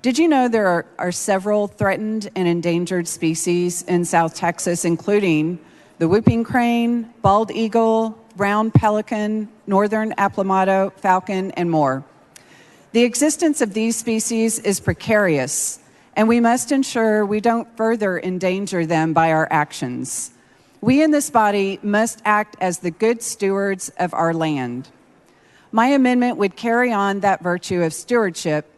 Did you know there are several threatened and endangered species in South Texas, including the whooping crane, bald eagle, brown pelican, northern aplomado falcon, and more? The existence of these species is precarious, and we must ensure we don't further endanger them by our actions. We in this body must act as the good stewards of our land. My amendment would carry on that virtue of stewardship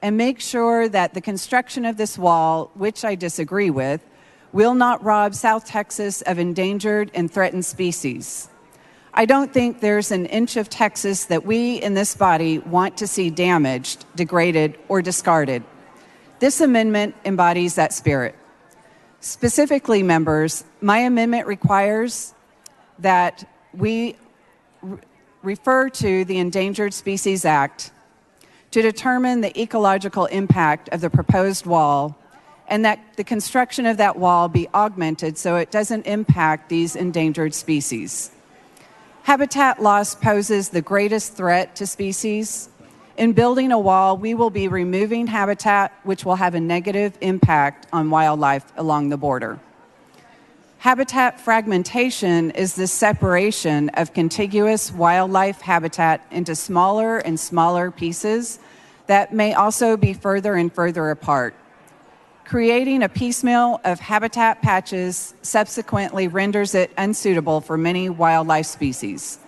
and make sure that the construction of this wall, which I disagree with, will not rob South Texas of endangered and threatened species. I don't think there's an inch of Texas that we in this body want to see damaged, degraded, or discarded. This amendment embodies that spirit. Specifically, members, my amendment requires that we refer to the Endangered Species Act to determine the ecological impact of the proposed wall, and that the construction of that wall be augmented so it doesn't impact these endangered species. Habitat loss poses the greatest threat to species. In building a wall, we will be removing habitat, which will have a negative impact on wildlife along the border. Habitat fragmentation is the separation of contiguous wildlife habitat into smaller and smaller pieces that may also be further and further apart. Creating a piecemeal of habitat patches subsequently renders it unsuitable for many wildlife species.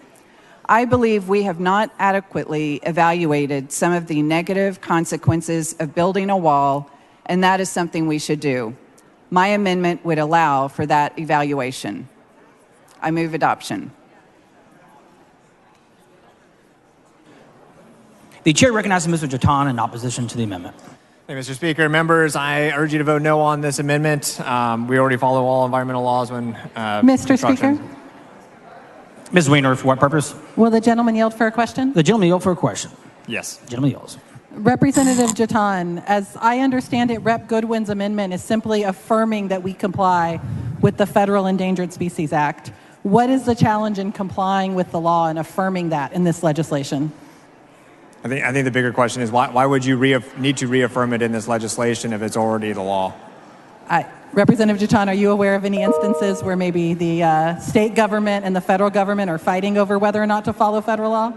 I believe we have not adequately evaluated some of the negative consequences of building a wall, and that is something we should do. My amendment would allow for that evaluation. I move adoption. The chair recognizes Mr. Jatan in opposition to the amendment. Thank you, Mr. Speaker. Members, I urge you to vote no on this amendment. We already follow all environmental laws when Mr. Speaker? Ms. Weiner, for what purpose? Will the gentleman yield for a question? The gentleman yield for a question. Yes. Gentleman yields. Representative Jatan, as I understand it, Rep. Goodwin's amendment is simply affirming that we comply with the Federal Endangered Species Act. What is the challenge in complying with the law and affirming that in this legislation? I think the bigger question is why would you need to reaffirm it in this legislation if it's already the law? Representative Jatan, are you aware of any instances where maybe the state government and the federal government are fighting over whether or not to follow federal law?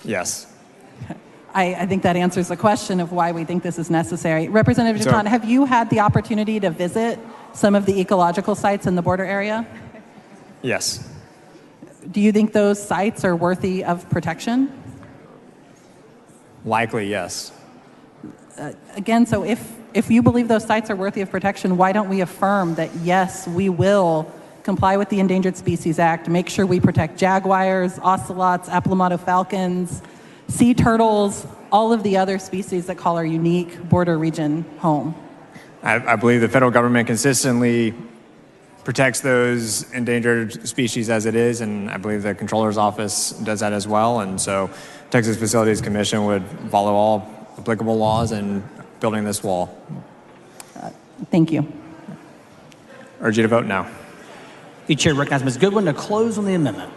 Yes. I think that answers the question of why we think this is necessary. Representative Jatan, have you had the opportunity to visit some of the ecological sites in the border area? Yes. Do you think those sites are worthy of protection? Likely, yes. Again, so if you believe those sites are worthy of protection, why don't we affirm that, yes, we will comply with the Endangered Species Act, make sure we protect jaguars, ocelots, aplomado falcons, sea turtles, all of the other species that call our unique border region home? I believe the federal government consistently protects those endangered species as it is, and I believe the Comptroller's Office does that as well. And so Texas Facilities Commission would follow all applicable laws in building this wall. Thank you. Urge you to vote no. The chair recognizes Ms. Goodwin to close on the amendment.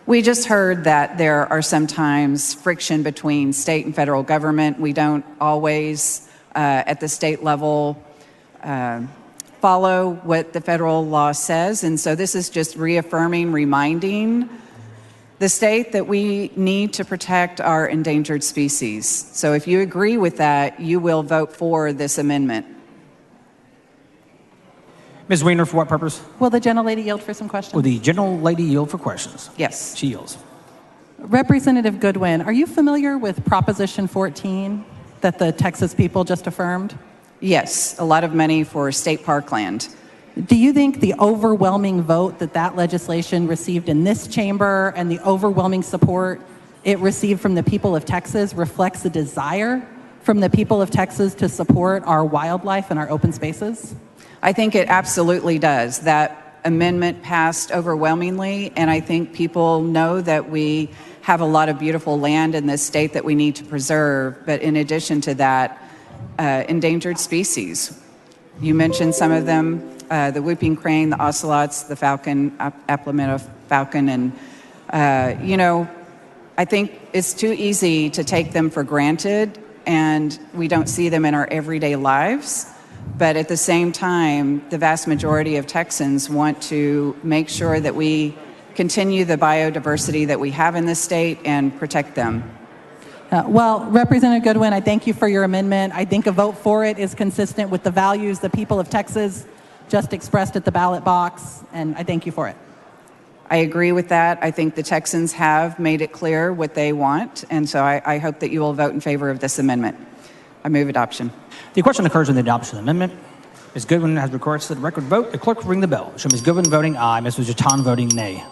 We just heard that there are sometimes friction between state and federal government. We don't always, at the state level, follow what the federal law says. And so this is just reaffirming, reminding the state that we need to protect our endangered species. So if you agree with that, you will vote for this amendment. Ms. Weiner, for what purpose? Will the gentlelady yield for some questions? Will the gentlelady yield for questions? Yes. She yields. Representative Goodwin, are you familiar with Proposition 14 that the Texas people just affirmed? Yes, a lot of money for state parkland. Do you think the overwhelming vote that legislation received in this chamber and the overwhelming support it received from the people of Texas reflects a desire from the people of Texas to support our wildlife and our open spaces? I think it absolutely does. That amendment passed overwhelmingly, and I think people know that we have a lot of beautiful land in this state that we need to preserve. But in addition to that, endangered species. You mentioned some of them, the whooping crane, the ocelots, the falcon, Applametta falcon, and I think it's too easy to take them for granted, and we don't see them in our everyday lives. But at the same time, the vast majority of Texans want to make sure that we continue the biodiversity that we have in this state and protect them. Well, Representative Goodwin, I thank you for your amendment. I think a vote for it is consistent with the values the people of Texas just expressed at the ballot box, and I thank you for it. I agree with that. I think the Texans have made it clear what they want, and so I hope that you will vote in favor of this amendment. I move adoption. The question occurs on the adoption of the amendment. Ms. Goodwin has requested a record vote. The clerk will ring the bell. Show Ms. Goodwin voting aye, Mr. Jatan voting nay.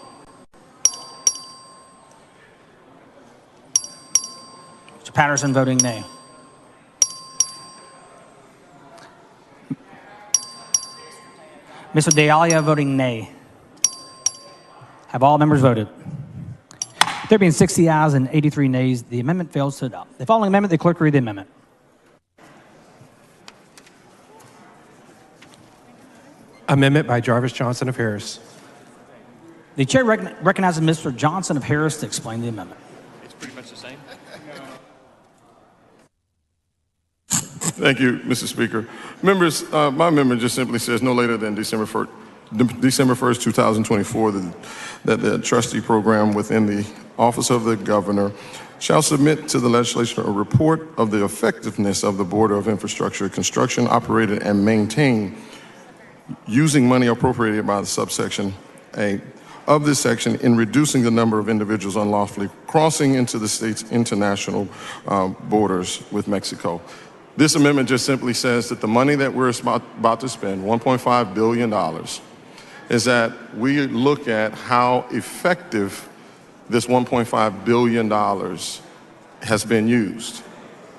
Mr. Patterson voting nay. Mr. D'Alia voting nay. Have all members voted? There being 60 ayes and 83 nays, the amendment fails to adopt. The following amendment, the clerk will read the amendment. Amendment by Jarvis Johnson of Harris. The chair recognizes Mr. Johnson of Harris to explain the amendment. It's pretty much the same. Thank you, Mr. Speaker. Members, my amendment just simply says no later than December 1st, 2024, that the trustee program within the Office of the Governor shall submit to the legislature a report of the effectiveness of the Board of Infrastructure construction, operated, and maintained using money appropriated by the subsection A of this section in reducing the number of individuals unlawfully crossing into the state's international borders with Mexico. This amendment just simply says that the money that we're about to spend, $1.5 billion, is that we look at how effective this $1.5 billion has been used.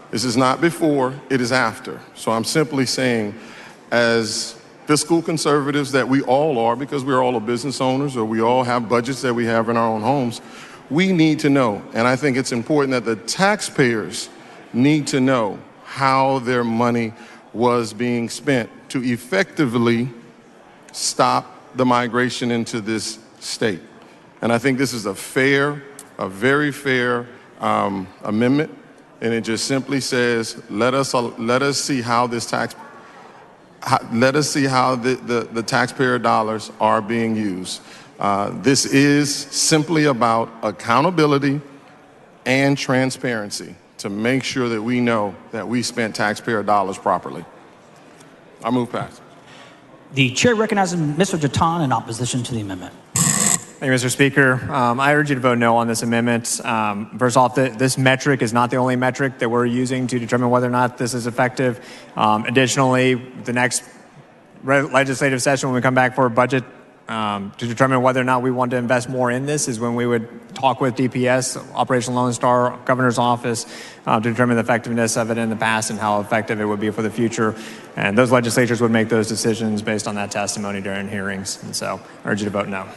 This is not before, it is after. So I'm simply saying, as fiscal conservatives that we all are, because we're all business owners or we all have budgets that we have in our own homes, we need to know, and I think it's important that the taxpayers need to know how their money was being spent to effectively stop the migration into this state. And I think this is a very fair amendment, and it just simply says, let us see how the taxpayer dollars are being used. This is simply about accountability and transparency to make sure that we know that we spent taxpayer dollars properly. I move past. The chair recognizes Mr. Jatan in opposition to the amendment. Thank you, Mr. Speaker. I urge you to vote no on this amendment. First off, this metric is not the only metric that we're using to determine whether or not this is effective. Additionally, the next legislative session, when we come back for a budget, to determine whether or not we want to invest more in this is when we would talk with DPS, Operation Lone Star, Governor's Office, to determine the effectiveness of it in the past and how effective it would be for the future. And those legislatures would make those decisions based on that testimony during hearings. And so I urge you to vote no.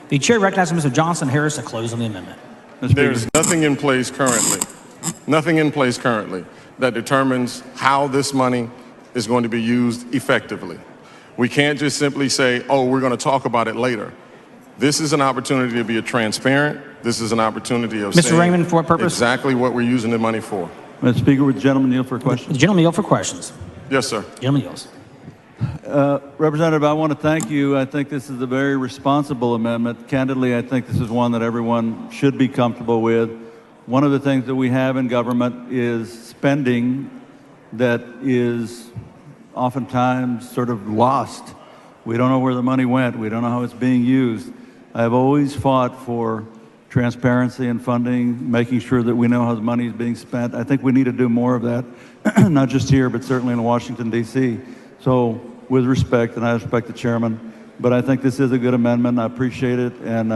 The chair recognizes Mr. Johnson Harris to close on the amendment. There's nothing in place currently that determines how this money is going to be used effectively. We can't just simply say, oh, we're going to talk about it later. This is an opportunity to be transparent. This is an opportunity of Mr. Raymond, for what purpose? Exactly what we're using the money for. Mr. Speaker, would the gentleman yield for questions? The gentleman yield for questions. Yes, sir. Gentleman yields. Representative, I want to thank you. I think this is a very responsible amendment. Candidly, I think this is one that everyone should be comfortable with. One of the things that we have in government is spending that is oftentimes sort of lost. We don't know where the money went. We don't know how it's being used. I've always fought for transparency and funding, making sure that we know how the money is being spent. I think we need to do more of that, not just here, but certainly in Washington, D.C. So with respect, and I respect the chairman, but I think this is a good amendment. I appreciate it. And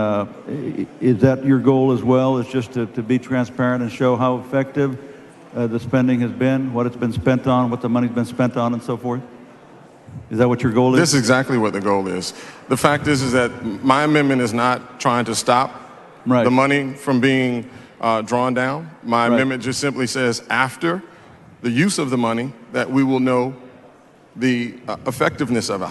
is that your goal as well, is just to be transparent and show how effective the spending has been, what it's been spent on, what the money's been spent on, and so forth? Is that what your goal is? This is exactly what the goal is. The fact is that my amendment is not trying to stop the money from being drawn down. My amendment just simply says after the use of the money that we will know the effectiveness of it.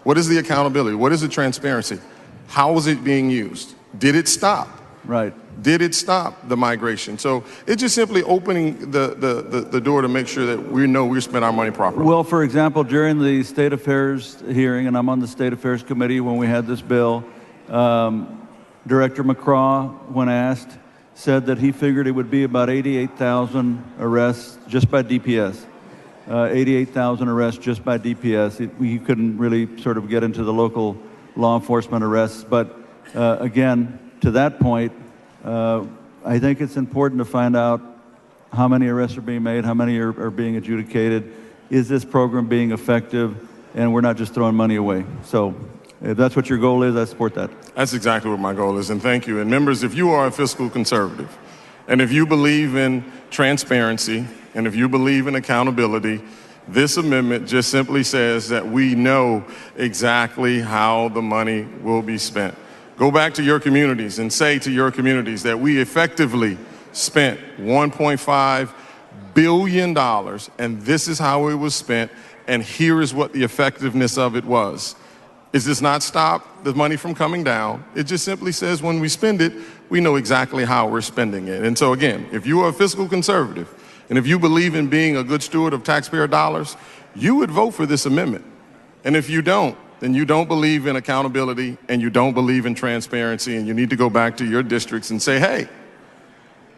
What is the accountability? What is the transparency? How is it being used? Did it stop? Right. Did it stop the migration? So it's just simply opening the door to make sure that we know we spent our money properly. Well, for example, during the State Affairs hearing, and I'm on the State Affairs Committee when we had this bill, Director McCraw, when asked, said that he figured it would be about 88,000 arrests just by DPS. 88,000 arrests just by DPS. We couldn't really sort of get into the local law enforcement arrests. But again, to that point, I think it's important to find out how many arrests are being made, how many are being adjudicated. Is this program being effective? And we're not just throwing money away. So if that's what your goal is, I support that. That's exactly what my goal is, and thank you. And members, if you are a fiscal conservative, and if you believe in transparency, and if you believe in accountability, this amendment just simply says that we know exactly how the money will be spent. Go back to your communities and say to your communities that we effectively spent $1.5 billion, and this is how it was spent, and here is what the effectiveness of it was. It does not stop the money from coming down. It just simply says when we spend it, we know exactly how we're spending it. And so again, if you are a fiscal conservative, and if you believe in being a good steward of taxpayer dollars, you would vote for this amendment. And if you don't, then you don't believe in accountability and you don't believe in transparency, and you need to go back to your districts and say, hey,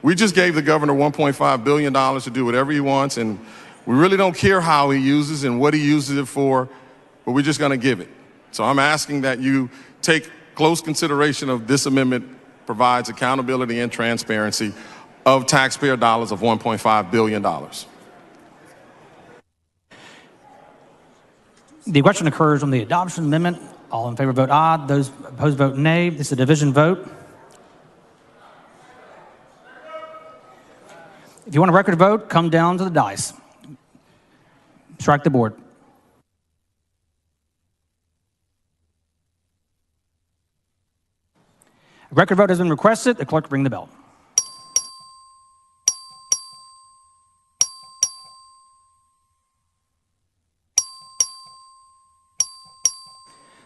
we just gave the governor $1.5 billion to do whatever he wants, and we really don't care how he uses and what he uses it for, but we're just gonna give it. So I'm asking that you take close consideration of this amendment provides accountability and transparency of taxpayer dollars of $1.5 billion. The question occurs on the adoption amendment. All in favor vote aye. Those opposed vote nay. This is a division vote. If you want a record vote, come down to the dais. Strike the board. A record vote has been requested. The clerk will ring the bell.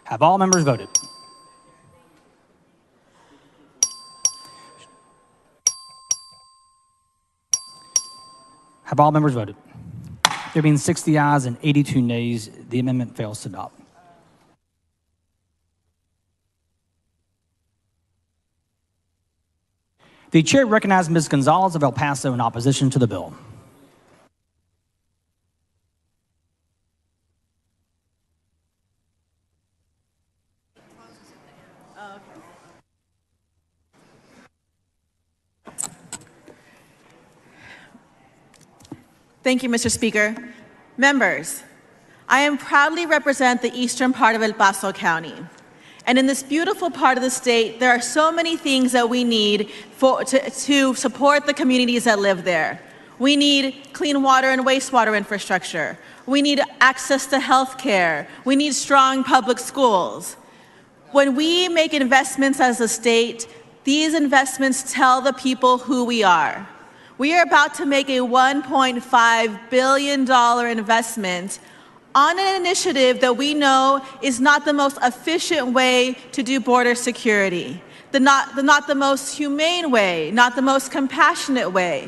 Have all members voted? Have all members voted? There being 60 ayes and 82 nays, the amendment fails to adopt. The chair recognizes Ms. Gonzalez of El Paso in opposition to the bill. Thank you, Mr. Speaker. Members, I am proudly represent the eastern part of El Paso County. And in this beautiful part of the state, there are so many things that we need to support the communities that live there. We need clean water and wastewater infrastructure. We need access to health care. We need strong public schools. When we make investments as a state, these investments tell the people who we are. We are about to make a $1.5 billion investment on an initiative that we know is not the most efficient way to do border security, not the most humane way, not the most compassionate way.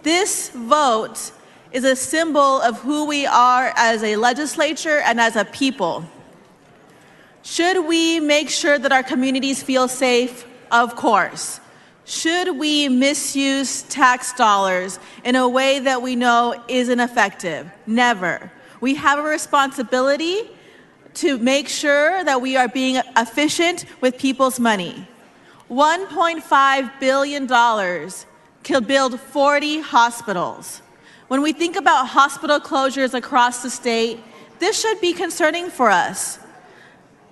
This vote is a symbol of who we are as a legislature and as a people. Should we make sure that our communities feel safe? Of course. Should we misuse tax dollars in a way that we know isn't effective? Never. We have a responsibility to make sure that we are being efficient with people's money. $1.5 billion could build 40 hospitals. When we think about hospital closures across the state, this should be concerning for us.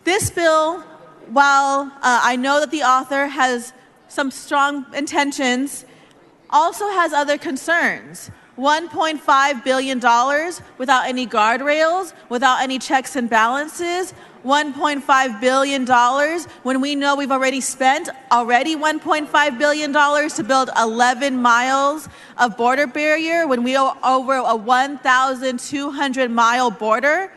This bill, while I know that the author has some strong intentions, also has other concerns. $1.5 billion without any guardrails, without any checks and balances. $1.5 billion when we know we've already spent $1.5 billion to build 11 miles of border barrier when we are over a 1,200-mile border.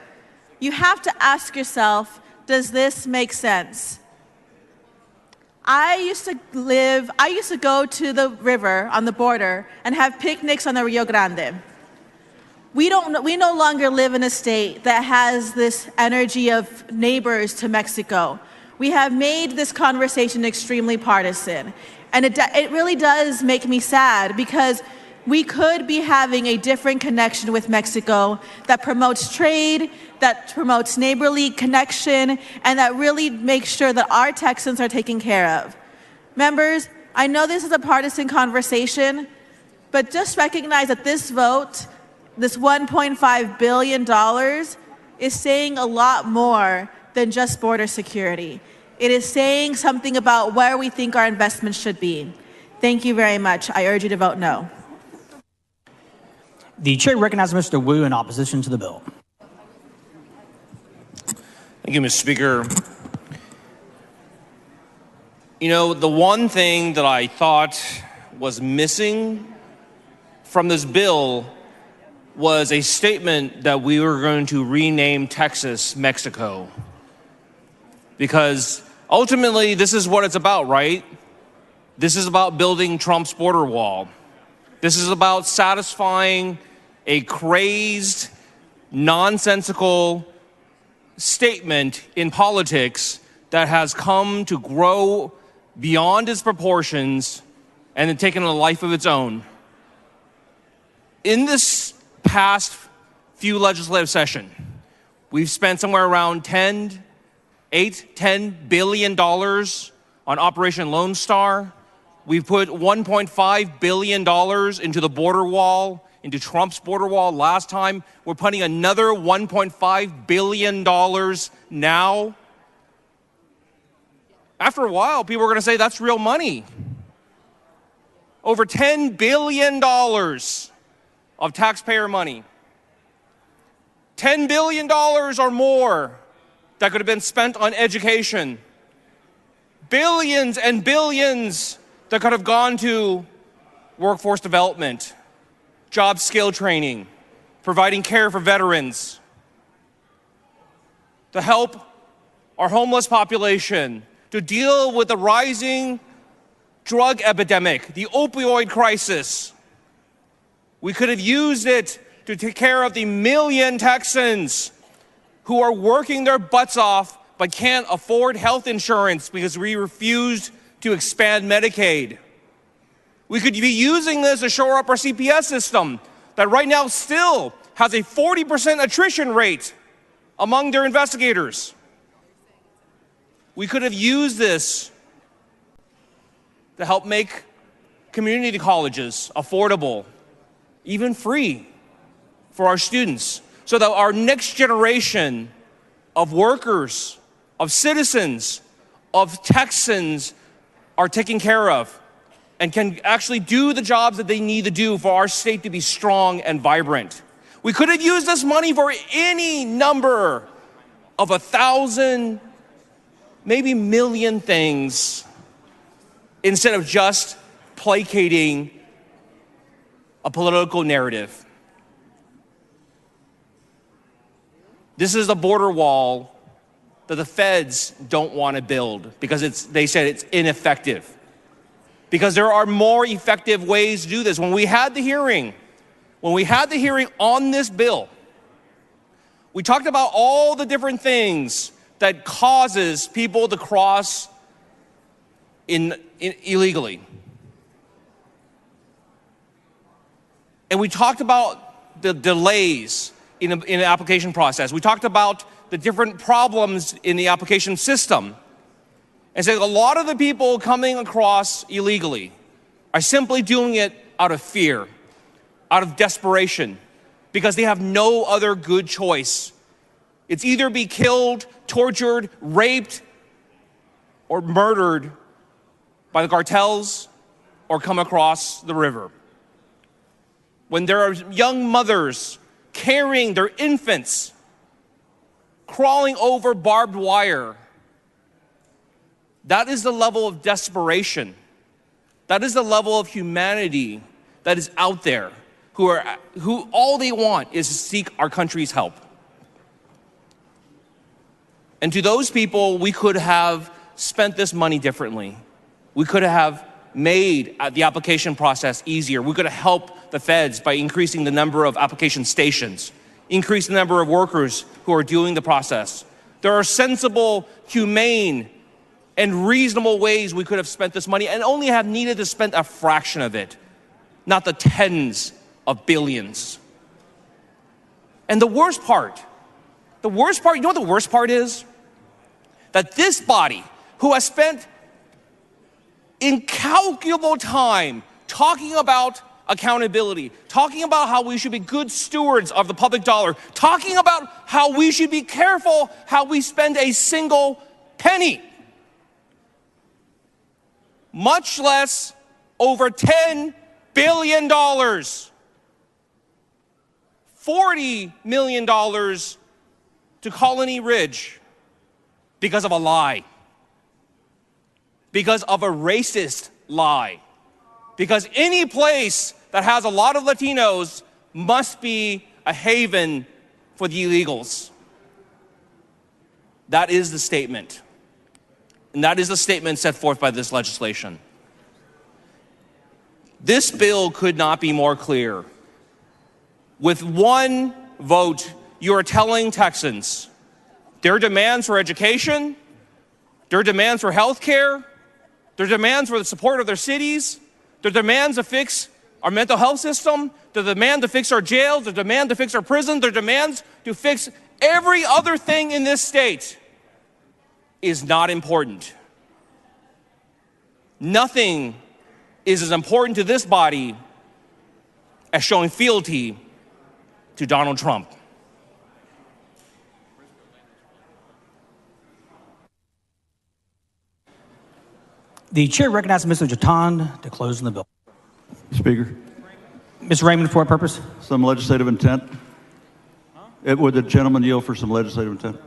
You have to ask yourself, does this make sense? I used to go to the river on the border and have picnics on the Rio Grande. We no longer live in a state that has this energy of neighbors to Mexico. We have made this conversation extremely partisan. And it really does make me sad because we could be having a different connection with Mexico that promotes trade, that promotes neighborly connection, and that really makes sure that our Texans are taken care of. Members, I know this is a partisan conversation, but just recognize that this vote, this $1.5 billion, is saying a lot more than just border security. It is saying something about where we think our investments should be. Thank you very much. I urge you to vote no. The chair recognizes Mr. Wu in opposition to the bill. Thank you, Mr. Speaker. You know, the one thing that I thought was missing from this bill was a statement that we were going to rename Texas Mexico. Because ultimately, this is what it's about, right? This is about building Trump's border wall. This is about satisfying a crazed, nonsensical statement in politics that has come to grow beyond its proportions and then taken a life of its own. In this past few legislative session, we've spent somewhere around $10 billion on Operation Lone Star. We've put $1.5 billion into the border wall, into Trump's border wall last time. We're putting another $1.5 billion now. After a while, people are going to say that's real money. Over $10 billion of taxpayer money. $10 billion or more that could have been spent on education. Billions and billions that could have gone to workforce development, job skill training, providing care for veterans, to help our homeless population, to deal with the rising drug epidemic, the opioid crisis. We could have used it to take care of the million Texans who are working their butts off but can't afford health insurance because we refused to expand Medicaid. We could be using this to shore up our CPS system that right now still has a 40% attrition rate among their investigators. We could have used this to help make community colleges affordable, even free for our students, so that our next generation of workers, of citizens, of Texans are taken care of and can actually do the jobs that they need to do for our state to be strong and vibrant. We could have used this money for any number of 1,000, maybe million things instead of just placating a political narrative. This is a border wall that the feds don't want to build because they said it's ineffective. Because there are more effective ways to do this. When we had the hearing on this bill, we talked about all the different things that causes people to cross illegally. And we talked about the delays in the application process. We talked about the different problems in the application system. And said a lot of the people coming across illegally are simply doing it out of fear, out of desperation, because they have no other good choice It's either be killed, tortured, raped, or murdered by the cartels or come across the river. When there are young mothers carrying their infants, crawling over barbed wire, that is the level of desperation. That is the level of humanity that is out there, who all they want is to seek our country's help. And to those people, we could have spent this money differently. We could have made the application process easier. We could have helped the feds by increasing the number of application stations, increase the number of workers who are doing the process. There are sensible, humane, and reasonable ways we could have spent this money and only have needed to spend a fraction of it, not the tens of billions. And the worst part, you know what the worst part is? That this body, who has spent incalculable time talking about accountability, talking about how we should be good stewards of the public dollar, talking about how we should be careful how we spend a single penny, much less over $10 billion, $40 million to Colony Ridge because of a lie, because of a racist lie, because any place that has a lot of Latinos must be a haven for the illegals. That is the statement. And that is the statement set forth by this legislation. This bill could not be more clear. With one vote, you are telling Texans their demands for education, their demands for health care, their demands for the support of their cities, their demands to fix our mental health system, their demand to fix our jails, their demand to fix our prisons, their demands to fix every other thing in this state is not important. Nothing is as important to this body as showing fealty to Donald Trump. The chair recognizes Mr. Jatan to close the bill. Speaker. Mr. Raymond, for what purpose? Some legislative intent. Would the gentleman yield for some legislative intent?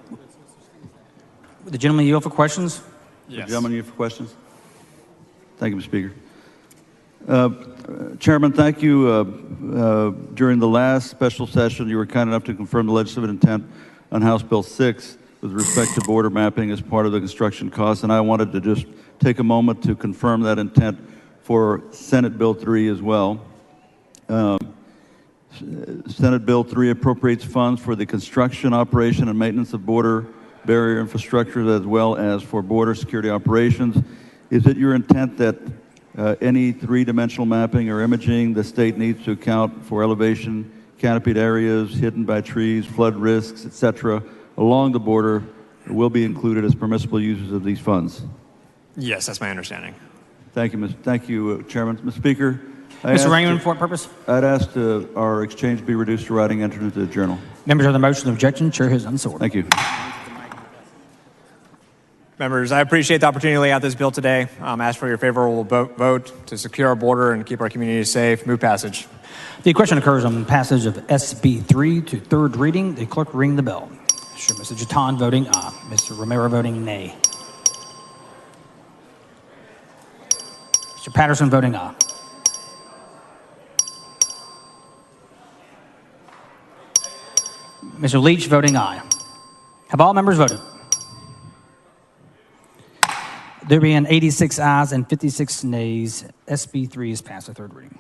Would the gentleman yield for questions? Yes. The gentleman yield for questions. Thank you, Mr. Speaker. Chairman, thank you. During the last special session, you were kind enough to confirm the legislative intent on House Bill 6 with respect to border mapping as part of the construction costs, and I wanted to just take a moment to confirm that intent for Senate Bill 3 as well. Senate Bill 3 appropriates funds for the construction, operation, and maintenance of border barrier infrastructure as well as for border security operations. Is it your intent that any three-dimensional mapping or imaging the state needs to account for elevation, canopied areas hidden by trees, flood risks, etc., along the border will be included as permissible uses of these funds? Yes, that's my understanding. Thank you, Chairman. Mr. Speaker. Mr. Raymond, for what purpose? I'd ask our exchange be reduced to writing entered into the journal. Members of the motion of objection, chair has unsorted. Thank you. Members, I appreciate the opportunity to lay out this bill today. Ask for your favorable vote to secure our border and keep our communities safe. Move passage. The question occurs on passage of SB 3 to third reading. The clerk ring the bell. Sure, Mr. Jatan voting aye. Mr. Romero voting nay. Mr. Patterson voting aye. Mr. Leach voting aye. Have all members voted? There being 86 ayes and 56 nays, SB 3 is passed the third reading.